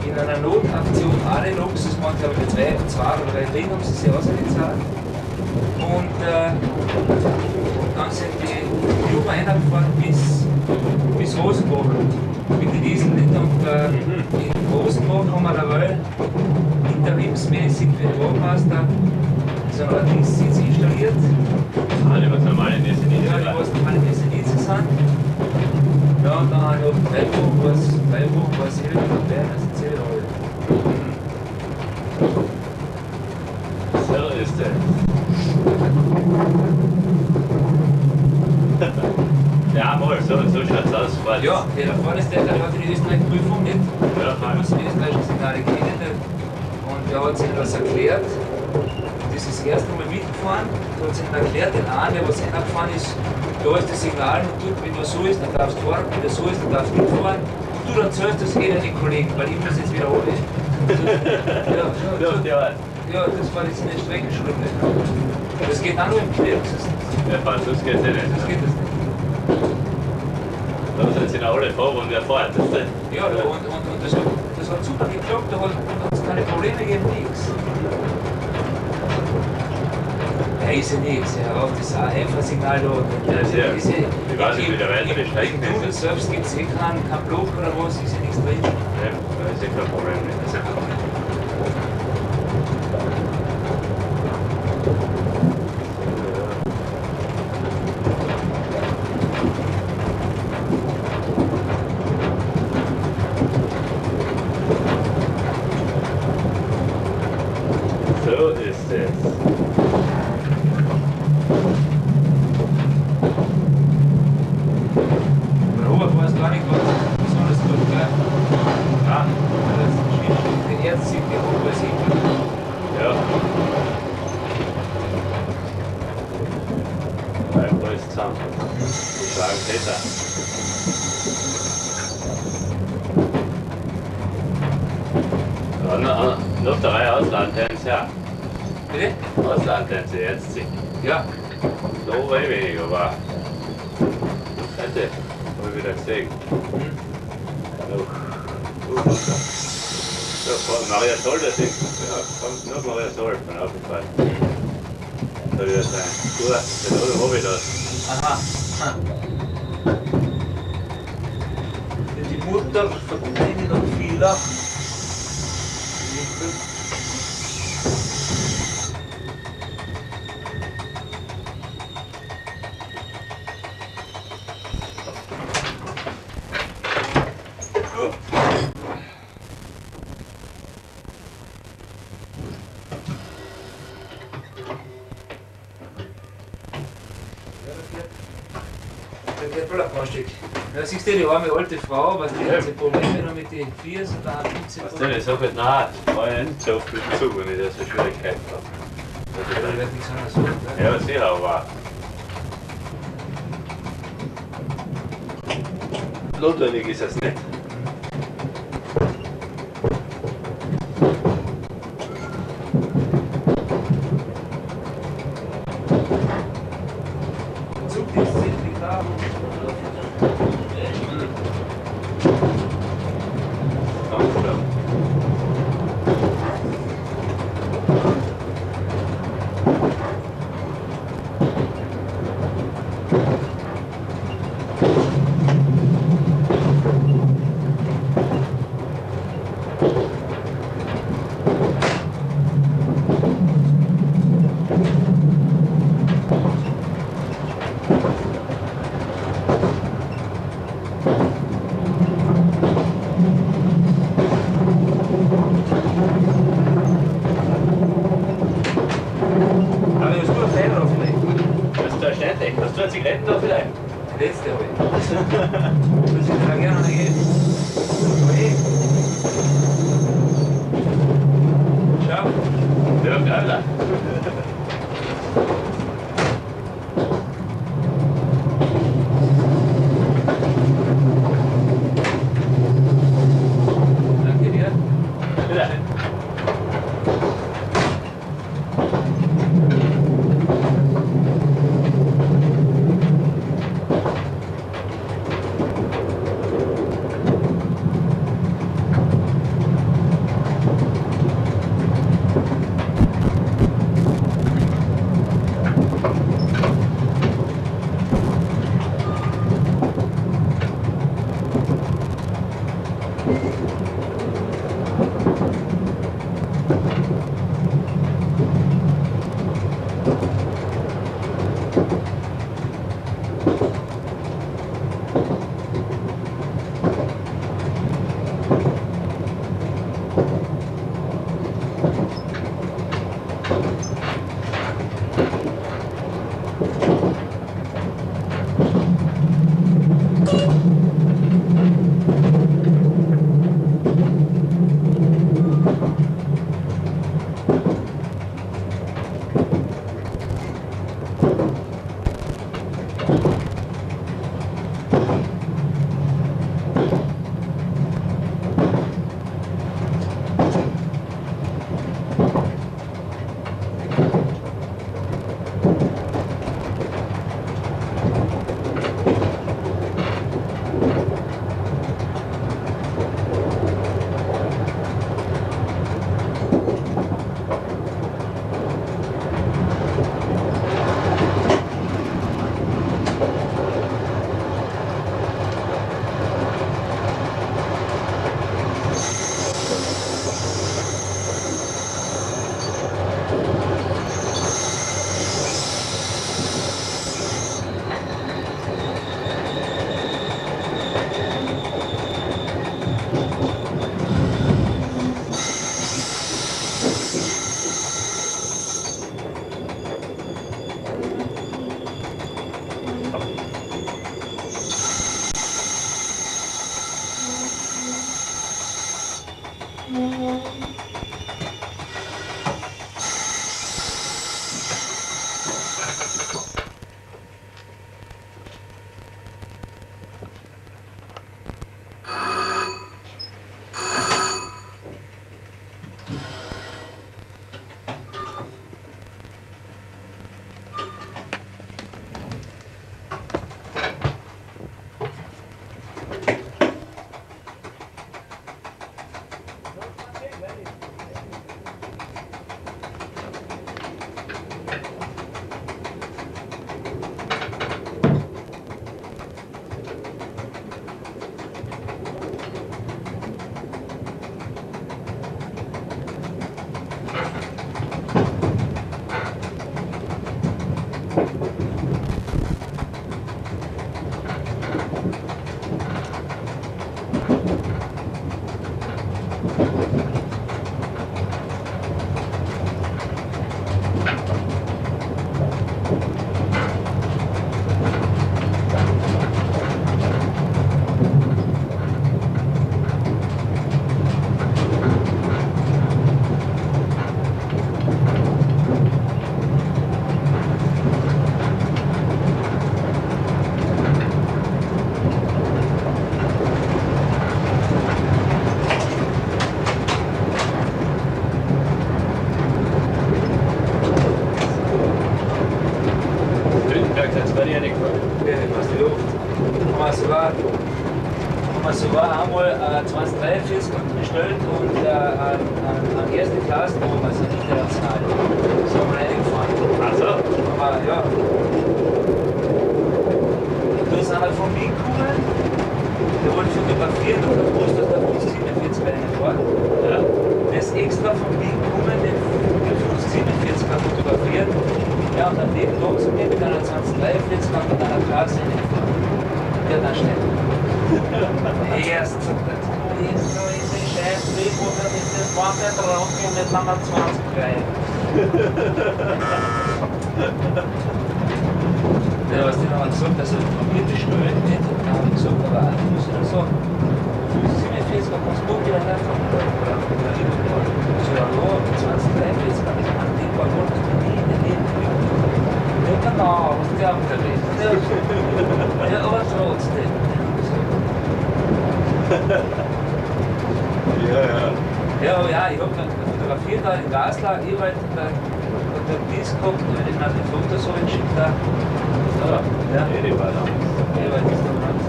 [SPEAKER 2] in einer Notaktion alle Loks, das waren glaube ich zwei oder drei drin, haben sie ausgezahlt. Und dann sind die Jugend hingefahren bis Rosenbach mit den Diesel. Nicht? Und in Rosenbach haben wir dabei interimsmäßig für den Wachtmeister so eine Art Dienstsitz installiert.
[SPEAKER 6] Alle, was normale Nässe nicht
[SPEAKER 2] Ja, die was normale Messendienste sind. Ja, und dann noch Freiburg, was Hilfe von Bern, das erzähle ich alle.
[SPEAKER 6] So ist es. Ja, mal, so schaut's aus. Was?
[SPEAKER 2] Ja, der da vorne ist der hat die Österreich-Prüfung nicht.
[SPEAKER 6] Ja,
[SPEAKER 2] Der muss die österreichischen Signale kennen. Und der hat sich das erklärt. Das ist das erste Mal mitgefahren. Der hat sich erklärt, den einen, der was reingefahren ist, da ist das Signal und du, wenn du so ist, dann darfst du fahren, wenn du so ist, dann darfst du mitfahren. Du, dann zählst das eh deinen Kollegen, weil ich muss jetzt wieder runter. Ja, das war jetzt eine Streckenschule. Das geht auch nur im Quersystem.
[SPEAKER 6] Ja, sonst geht's ja nicht.
[SPEAKER 2] Das geht das nicht.
[SPEAKER 6] Da sind sie noch alle vor und wer fährt. Das ist
[SPEAKER 2] Ja, und das hat super geklappt, da hat es keine Probleme gegeben, nichts. Ja, ist ja nichts, ja, auf das A-Signal da.
[SPEAKER 6] Ja, sehr.
[SPEAKER 2] Ist ja,
[SPEAKER 6] Ich weiß nicht, wie der weitere Strecken
[SPEAKER 2] im Tunnel
[SPEAKER 6] ist.
[SPEAKER 2] selbst gibt es eh kein Block oder was, ist ja nichts drin.
[SPEAKER 6] Ja, da ist ja kein Problem. Das ist einfach so ist es.
[SPEAKER 2] Der Robert weiß gar nicht, was besonders gut, gell?
[SPEAKER 6] Ja,
[SPEAKER 2] Weil das den Erz sieht, der Robert weiß ich.
[SPEAKER 6] ja. Einfach alles zusammen. Ich sage Peter. Noch der Reihe Auslandtänze, ja.
[SPEAKER 2] Bitte?
[SPEAKER 6] Auslandtänze jetzt sich.
[SPEAKER 2] Ja.
[SPEAKER 6] So way weniger, aber. Hätte, habe ich wieder gesehen. So, Maria Sol, das Ding. Ja, kommt noch Maria Sol von aufgefallen. Da wird sein. Gut, den habe ich das.
[SPEAKER 2] Aha. Die Mutter verbringt noch viel nach. Ja, siehst du, die arme alte Frau, was die hat sie Probleme noch mit den Viers und dann gibt sie
[SPEAKER 6] Was denn? Ich sag halt, nein, das war ja nicht so auf den Zug, wenn ich da so Schwierigkeiten habe.
[SPEAKER 2] Da wird nichts anderes holen, gell?
[SPEAKER 6] Ja, sicher, aber. Notwendig ist es nicht.
[SPEAKER 2] Zugdienst sind nicht da.
[SPEAKER 6] Ganz klar.
[SPEAKER 2] Pues si te la quedan ahí. Oye. Chao.
[SPEAKER 6] Pero que habla.
[SPEAKER 2] Tranquilidad.
[SPEAKER 6] Mira.
[SPEAKER 2] Einmal 2043 bestellt und an erste Klasse, wo wir sind international. So haben wir reingefahren.
[SPEAKER 6] Also,
[SPEAKER 2] Aber ja. Da sind wir vom Weg gekommen, der wollte fotografieren und der wusste, dass der 47 bei einem Fahrt.
[SPEAKER 6] ja.
[SPEAKER 2] Der ist extra vom Weg gekommen, den 47 fotografiert. Ja, und am nächsten Tag sind wir mit einer 2043 mit einer Klasse hingefahren. Ja, dann schnell. Erst so diese scheiß Drehbucher mit dem Wort drauf und mit Nummer 20 rein. der was die noch gesagt, dass er probierte Stellen nicht und dann habe ich gesagt, aber Fuß oder so. Sie mir fehlt sogar ganz gut wieder her. So, ja, 20 jetzt kann ich an den paar Worten nie in den Leben bringen. Ja, genau, was der auch erlebt. Ja, aber trotzdem.
[SPEAKER 6] Ja, ja.
[SPEAKER 2] Ja, aber ja, ich habe dann fotografiert da in Gaslar, ich halt unter Dies gehabt, wenn ich nach den Fotos so geschickt habe. Ja,
[SPEAKER 6] Nee, die war da.
[SPEAKER 2] ich halt das dann ganz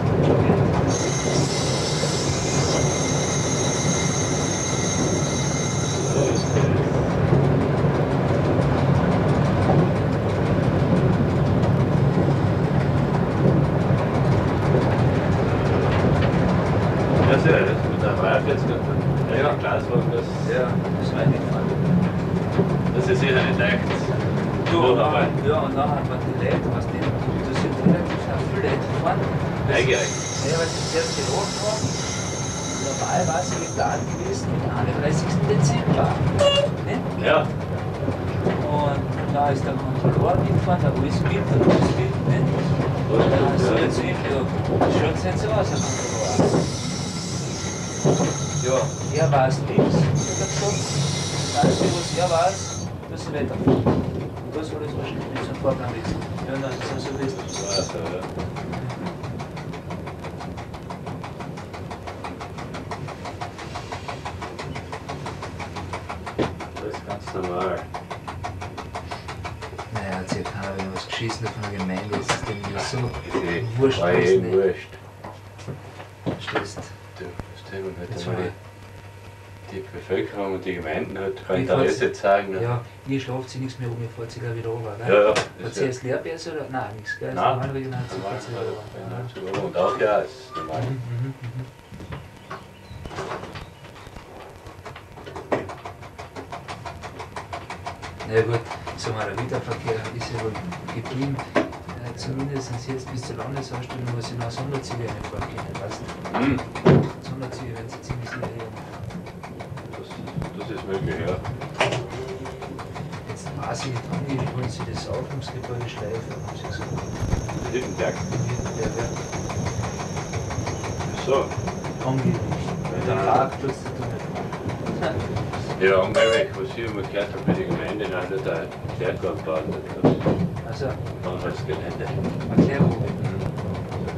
[SPEAKER 6] Ja, sehr, das mit der Reife jetzt
[SPEAKER 2] Ja.
[SPEAKER 6] Glaswagen, das
[SPEAKER 2] ist eingefallen.
[SPEAKER 6] ist sicher nicht leicht.
[SPEAKER 2] Ja,
[SPEAKER 6] Nur
[SPEAKER 2] und
[SPEAKER 6] dabei.
[SPEAKER 2] dann hat man die Leute, was die, das sind relativ viele Leute gefahren.
[SPEAKER 6] Eigentlich.
[SPEAKER 2] Ja, weil sie zuerst geladen haben. Normal war sie geplant gewesen am 31. Dezember. Ne?
[SPEAKER 6] Ja.
[SPEAKER 2] Und da ist der Kontrolleur mitgefahren, der alles mit, der alles mit. Ne? Und dann ist er zu ihm gesagt, schaut nicht so aus, Herr Kontrolleur. Ja, er weiß nichts, hat er gesagt. Das Einzige, was er weiß, dass sie weiterfahren. Und das war das wahrscheinlich nicht so ein Vorgang gewesen. Ja, nein, das ist so gewesen.
[SPEAKER 6] War so, ja. Das ist ganz normal.
[SPEAKER 2] Naja, hat sich ja keiner wieder was geschissen von der Gemeinde, ist dem ja so
[SPEAKER 6] Ist
[SPEAKER 2] wurscht
[SPEAKER 6] war
[SPEAKER 2] gewesen, ne?
[SPEAKER 6] wurscht.
[SPEAKER 2] Verstehst
[SPEAKER 6] Du, Stefan,
[SPEAKER 2] Jetzt
[SPEAKER 6] halt
[SPEAKER 2] mal-
[SPEAKER 6] einmal die Bevölkerung und die Gemeinden halt kein
[SPEAKER 2] Wie
[SPEAKER 6] Interesse zeigen. Ne?
[SPEAKER 2] Ja, ihr schlaft sie nichts mehr um, ihr fahrt sie gleich wieder runter,
[SPEAKER 6] Ja,
[SPEAKER 2] gell?
[SPEAKER 6] ja.
[SPEAKER 2] Hat
[SPEAKER 6] das
[SPEAKER 2] sie
[SPEAKER 6] ist
[SPEAKER 2] jetzt Lehrpässe oder? Nein, nichts, gell?
[SPEAKER 6] Nein.
[SPEAKER 2] Normal regional
[SPEAKER 6] ja
[SPEAKER 2] sie fährt sie wieder runter.
[SPEAKER 6] normal. Und auch ja, ist normal.
[SPEAKER 2] Na ja, gut, sagen wir, der Wiederverkehr ist ja wohl geblieben. Zumindest jetzt bis zur Landesausstellung, wo sie noch Sonderzüge einfahren können, weißt du?
[SPEAKER 6] Mhm.
[SPEAKER 2] Sonderzüge werden sie ziemlich sicher her.
[SPEAKER 6] Das ist möglich, ja.
[SPEAKER 2] Jetzt weiß ich nicht, angeblich wollen sie das Aufnahmsgebäude schleifen, haben sie gesagt.
[SPEAKER 6] Der Hüttenberg.
[SPEAKER 2] Der wird
[SPEAKER 6] So.
[SPEAKER 2] angeblich. Mit dem Park tut es nicht.
[SPEAKER 6] Ja, angeblich, was ich immer gehört habe, für die Gemeinde, dann hat der Klärkorb bauen.
[SPEAKER 2] Also,
[SPEAKER 6] Dann als Gelände.
[SPEAKER 2] Erklärung.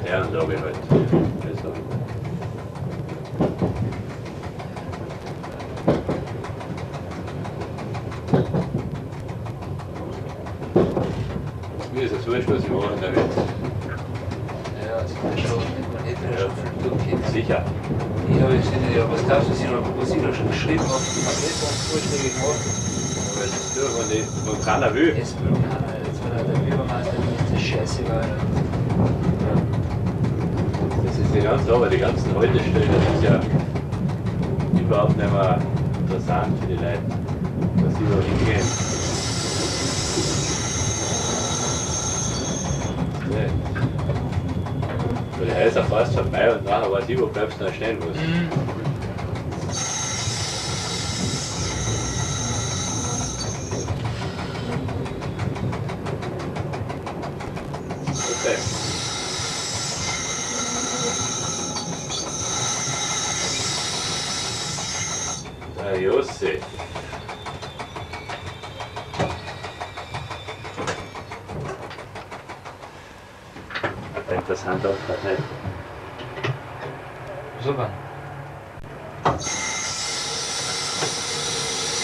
[SPEAKER 6] Der Anlage halt. Also, mir ist es wurscht, was ich mache damit.
[SPEAKER 2] Ja, also das schon, man hätte ja schon viel durchgehen.
[SPEAKER 6] Sicher.
[SPEAKER 2] Ich habe jetzt nicht, ja, was darfst du sich noch, was ich da schon geschrieben habe, die Verbesserungsvorschläge gemacht.
[SPEAKER 6] Aber das ist doch, wenn keiner will.
[SPEAKER 2] Jetzt will keiner, jetzt will der Bürgermeister nicht das scheißegal.
[SPEAKER 6] Das ist die ganze Arbeit, die ganzen Haltestellen, das ist ja überhaupt nicht mehr interessant für die Leute, dass sie da hingehen. Nee. Weil die Häuser fast vorbei und nachher weiß ich, wo bleibst du noch stehen musst. Okay. Der Josef. Interessant auch gerade nicht.
[SPEAKER 2] Super.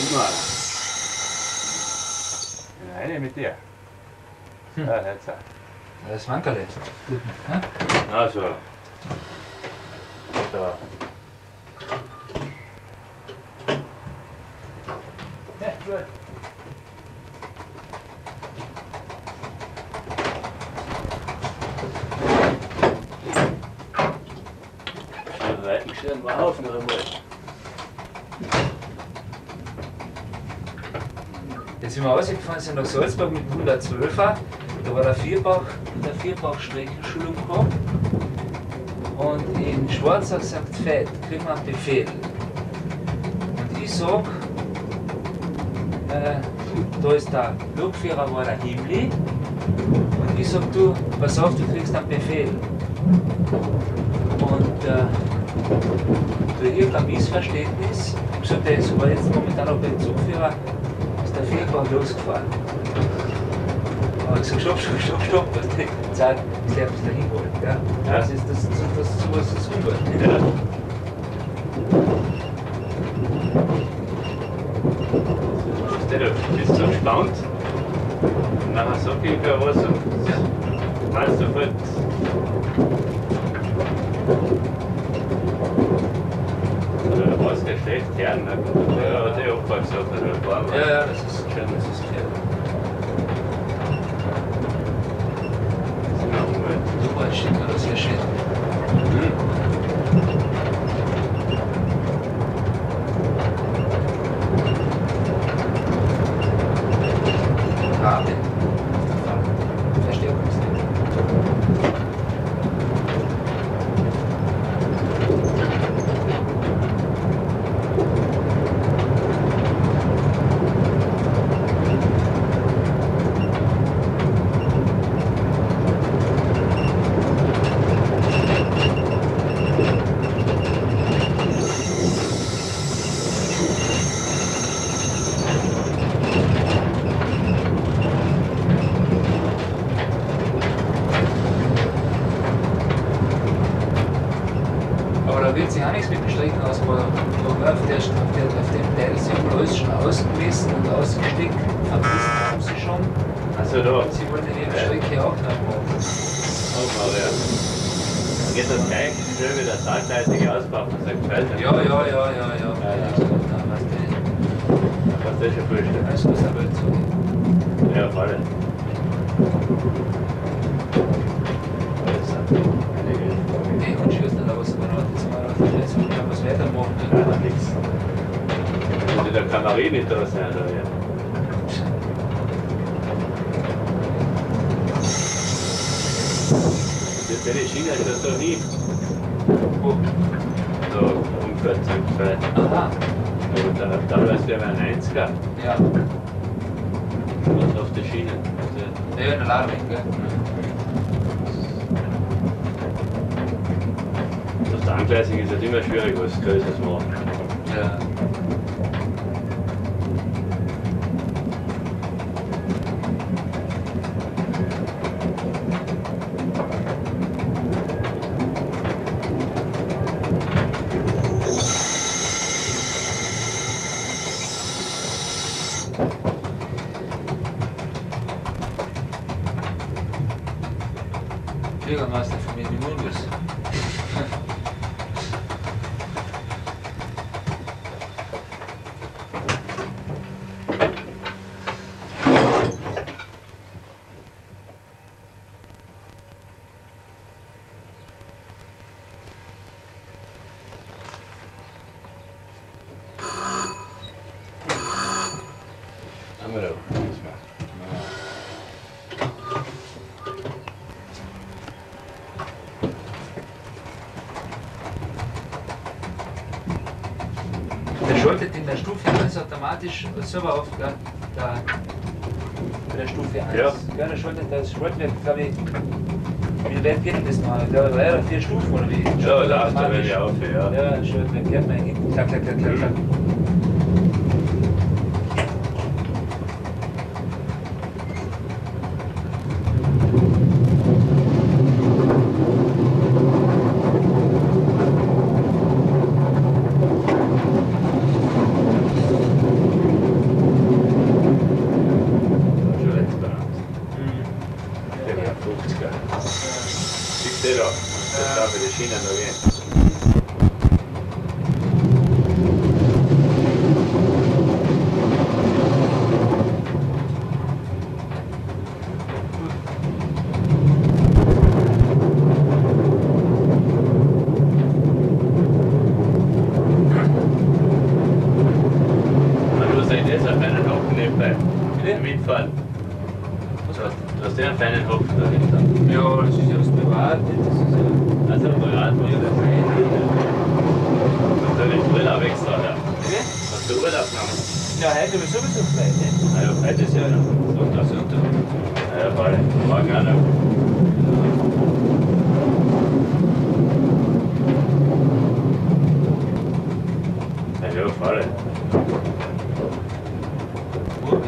[SPEAKER 6] Immer. Eine mit dir. Ja, jetzt.
[SPEAKER 2] Das ist Wankerle. Gut. Ne?
[SPEAKER 6] Also. Da.
[SPEAKER 2] Ja, gut.
[SPEAKER 6] Den weiten Schirm war auf noch einmal.
[SPEAKER 2] Jetzt sind wir rausgefahren, sind nach Salzburg mit dem 112er. Da war der Vierbach-Streckenschulung gehabt. Und in Schwarzach St. Veit kriegen wir einen Befehl. Und ich sag, da ist der Lokführer war der Himmli Und ich sag, du, pass auf, du kriegst einen Befehl. Und durch irgendein Missverständnis, ich gesagt, das war jetzt momentan auch beim Zugführer, ist der Vierkant losgefahren. Aber ich sag, stopp, die Zeit, ich darf es da hinholen. Ja? Das ist sowas ist Umwelt. Ja.
[SPEAKER 6] Du bist so gespannt. Und nachher sag ich gar was und meinst sofort. Du warst ja schlecht gern, ne? Ja, hat der Opa gesagt,
[SPEAKER 2] Ja, das ist schön, das ist fair. Super, schick, das ist ja schön. Rahmen. Verstärkungssystem. Aber da wird sich auch nichts mit dem Strecken ausbauen. Auf dem Teil ist ja alles schon ausgemessen und ausgesteckt. Vermessen haben sie schon.
[SPEAKER 6] Also da.
[SPEAKER 2] Und sie wollen ihre Strecke auch noch machen.
[SPEAKER 6] Aber ja. Dann geht das gleich schön wieder saltleitige ausbauen, das sagt gefällt mir.
[SPEAKER 2] Ja.
[SPEAKER 6] Was das schon vorstellen.
[SPEAKER 2] Also das ist aber jetzt so.
[SPEAKER 6] Ja, auf alle.
[SPEAKER 2] Nee, und schießt nicht aus, aber noch jetzt mal auf die Plätze und kann was weitermachen.
[SPEAKER 6] Ja, nix. Also der Kamarin nicht da sein, oder ja. Die Schiene ist das so nie.
[SPEAKER 2] Wo?
[SPEAKER 6] So umgekehrt zum Gefällt.
[SPEAKER 2] Aha.
[SPEAKER 6] Und dann teilweise wäre ein 90er.
[SPEAKER 2] Ja.
[SPEAKER 6] Und auf der Schiene.
[SPEAKER 2] Ja, in der Ladung, gell?
[SPEAKER 6] Das Angleisig ist halt immer schwierig, was Größeres machen.
[SPEAKER 2] Ja. Bürgermeister von Medimundus.
[SPEAKER 6] Haben wir doch.
[SPEAKER 2] Der schaltet in der Stufe 1 automatisch selber auf, gell? Bei der Stufe 1.
[SPEAKER 6] Ja.
[SPEAKER 2] Ja, der schaltet das Schaltwerk, glaube ich, wie weit geht denn das noch? Ich glaube 3 oder 4 Stufen oder wie?
[SPEAKER 6] Ja, läuft da wenn ich auf, ja.
[SPEAKER 2] Ja, das Schaltwerk geht mal hinten. Klack.
[SPEAKER 6] Schon letztes Mal. Der wäre 50er. Siehst du da? Das darf die Schiene noch gehen. Und du seid jetzt auf einen Hopfen nebenbei. Mitfahren.
[SPEAKER 2] Was heißt
[SPEAKER 6] Du hast ja einen feinen Hopfen dahinter.
[SPEAKER 2] das? Ja, das ist ja das Privat. Das ist ja.
[SPEAKER 6] Also Privat muss das sein. Hast du nicht Urlaub extra, oder?
[SPEAKER 2] Okay?
[SPEAKER 6] Hast du Urlaub genommen?
[SPEAKER 2] Ja, heute sowieso frei. Ne?
[SPEAKER 6] Also heute ist ja noch Sonntag.
[SPEAKER 2] Sonntag.
[SPEAKER 6] Ja, Ja, voll. Morgen auch noch. Ja, voll.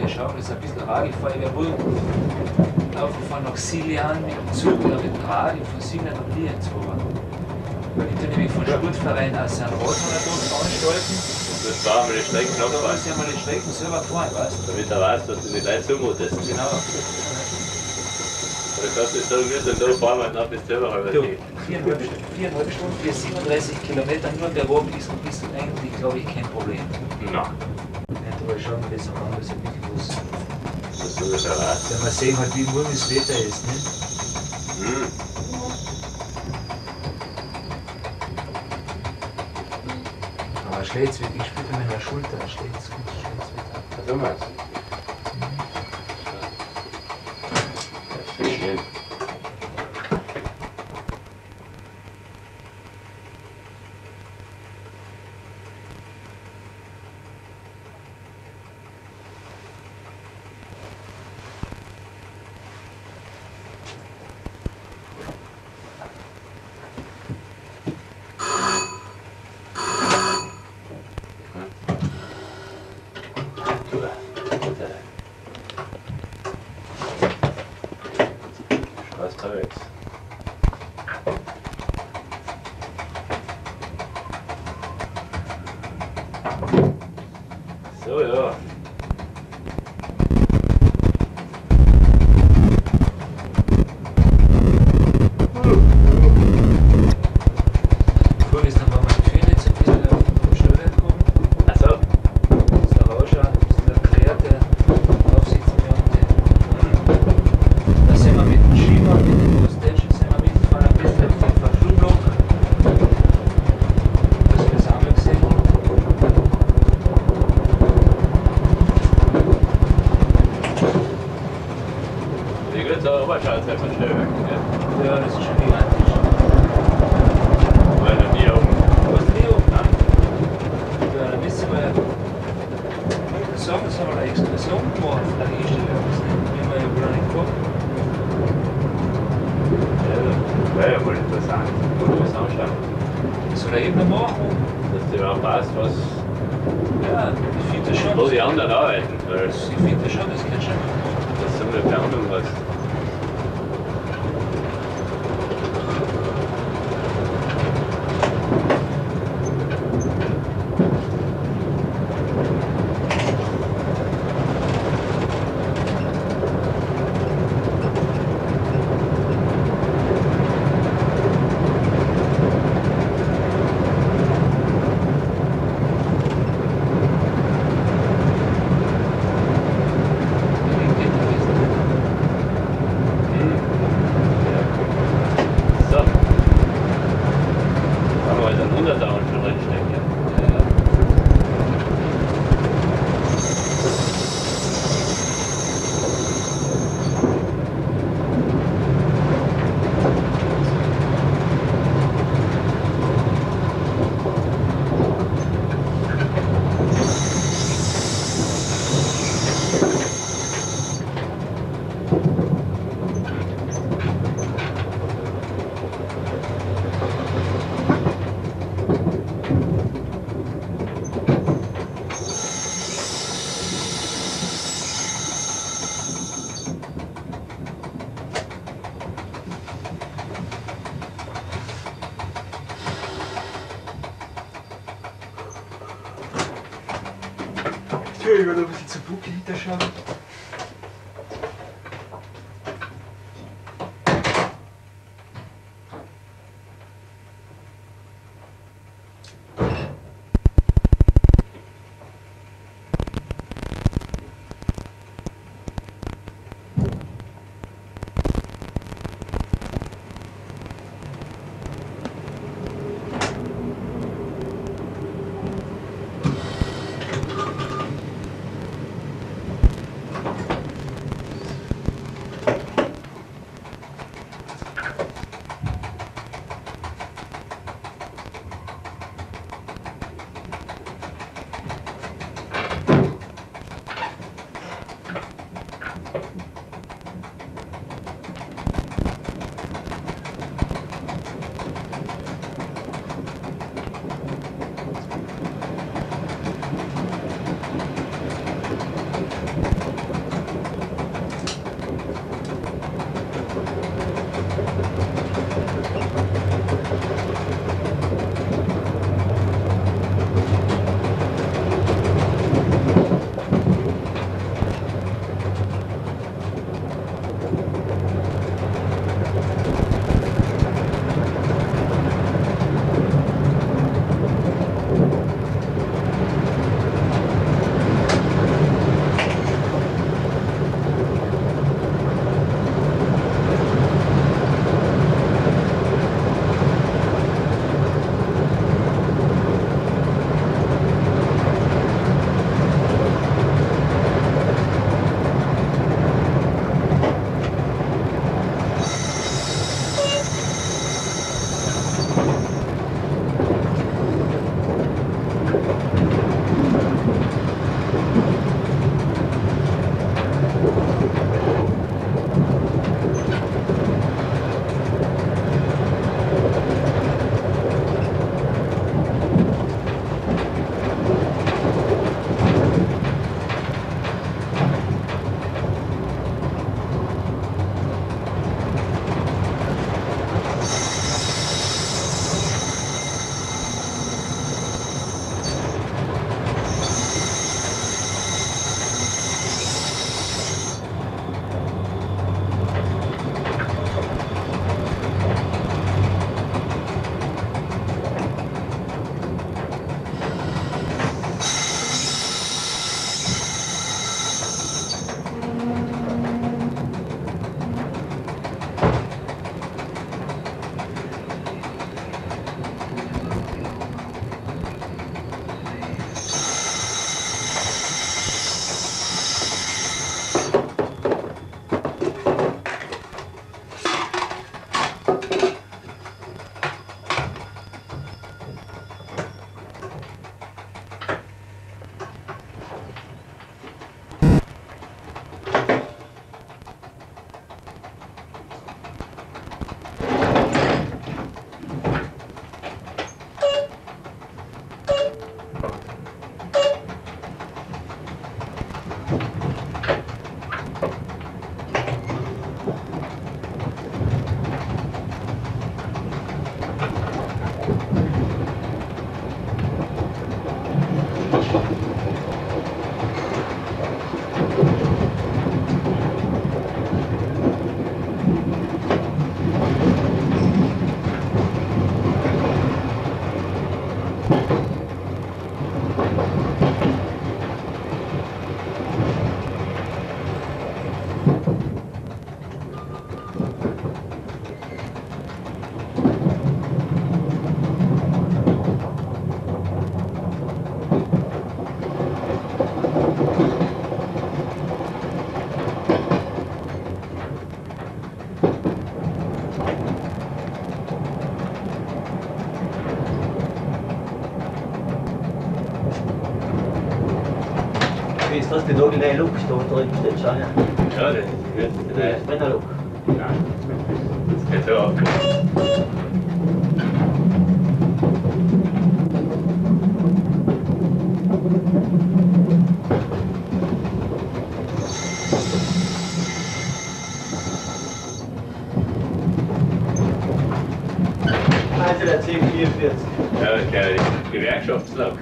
[SPEAKER 2] Wir schauen, das ist ein bisschen Radlfahrer. Wir wollen laufen von nach Silian mit dem Zug oder mit dem Radl von Silian nach Lienzhofer. Weil ich nämlich von Sportverein aus einen Radmarathon veranstalten.
[SPEAKER 6] Das war einmal die Strecken
[SPEAKER 2] Da
[SPEAKER 6] abfahren.
[SPEAKER 2] muss ich einmal die Strecken selber fahren, weißt du?
[SPEAKER 6] Damit er weiß, dass du die Leute zumutest.
[SPEAKER 2] Genau.
[SPEAKER 6] Oder kannst du sagen, wir sind da fahren wir noch bis selber halber
[SPEAKER 2] Du,
[SPEAKER 6] Tag.
[SPEAKER 2] 4,5 Stunden für 37 Kilometer nur bergauf ist eigentlich, glaube ich, kein Problem.
[SPEAKER 6] Na,
[SPEAKER 2] Nicht, aber schauen wir das auch an, das ist ein bisschen was.
[SPEAKER 6] das ist sowieso raus.
[SPEAKER 2] Wenn wir sehen, halt, wie warm das Wetter ist, ne?
[SPEAKER 6] Hm.
[SPEAKER 2] Aber schlägt's wird, ich spüre in meiner Schulter, schlägt's gut, schlägt's wird ab.
[SPEAKER 6] Was haben wir? Das ist schön. Spaß Tarek. So, ja.
[SPEAKER 2] Vorgestern war mein Phoenix ein bisschen auf den Schulter gekommen.
[SPEAKER 6] Achso.
[SPEAKER 2] Das ist auch schon ein bisschen erklärt, der Aufsichtsbeamte. Da sind wir mit dem Skifahren, mit dem Mustache, sind wir mitgefahren, ein bisschen auf den Verschulblock. Das wir das einmal gesehen.
[SPEAKER 6] Wie gut, so Oberschau ist einfach schnell weg. Ja.
[SPEAKER 2] Ja, das ist schon gigantisch.
[SPEAKER 6] Weil noch nie oben.
[SPEAKER 2] Was Leo? Nein. Ja, dann wissen wir, ich muss sagen, das haben wir eine Exkursion gemacht, nach Einstellung. Die haben wir ja gar nicht gehabt.
[SPEAKER 6] Ja, das wäre ja wohl interessant. Wo du was anschauen.
[SPEAKER 2] Das soll er eben noch machen.
[SPEAKER 6] Dass dir auch passt, was,
[SPEAKER 2] Ja, ich finde das schon.
[SPEAKER 6] wo die anderen arbeiten. Weil
[SPEAKER 2] Ich finde das schon, das kann schon.
[SPEAKER 6] das so eine Planung hast. So. Haben wir jetzt einen 100er und schon drinstecken. Ja.
[SPEAKER 2] Ich will ein bisschen zu Bucki hinterschauen.
[SPEAKER 4] ist das die originale Look da drüben steht schon, ja.
[SPEAKER 6] Ja, das wird
[SPEAKER 4] Der Brennerlook.
[SPEAKER 6] Nein, das geht ja auch.
[SPEAKER 4] Also der 1044.
[SPEAKER 6] Ja, der Gewerkschaftslok.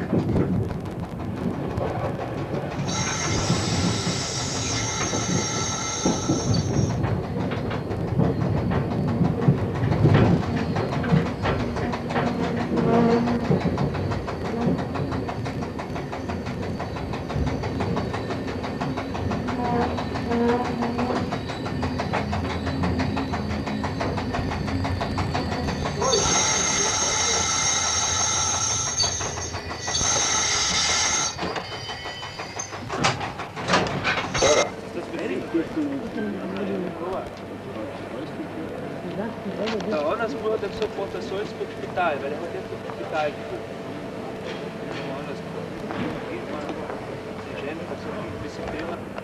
[SPEAKER 2] Der Andersburg hat gesagt, macht das Salzburg Spital, weil er hat jetzt das Spital geguckt. Andersburg. Geht man, die Schäme hat so ein bisschen Thema.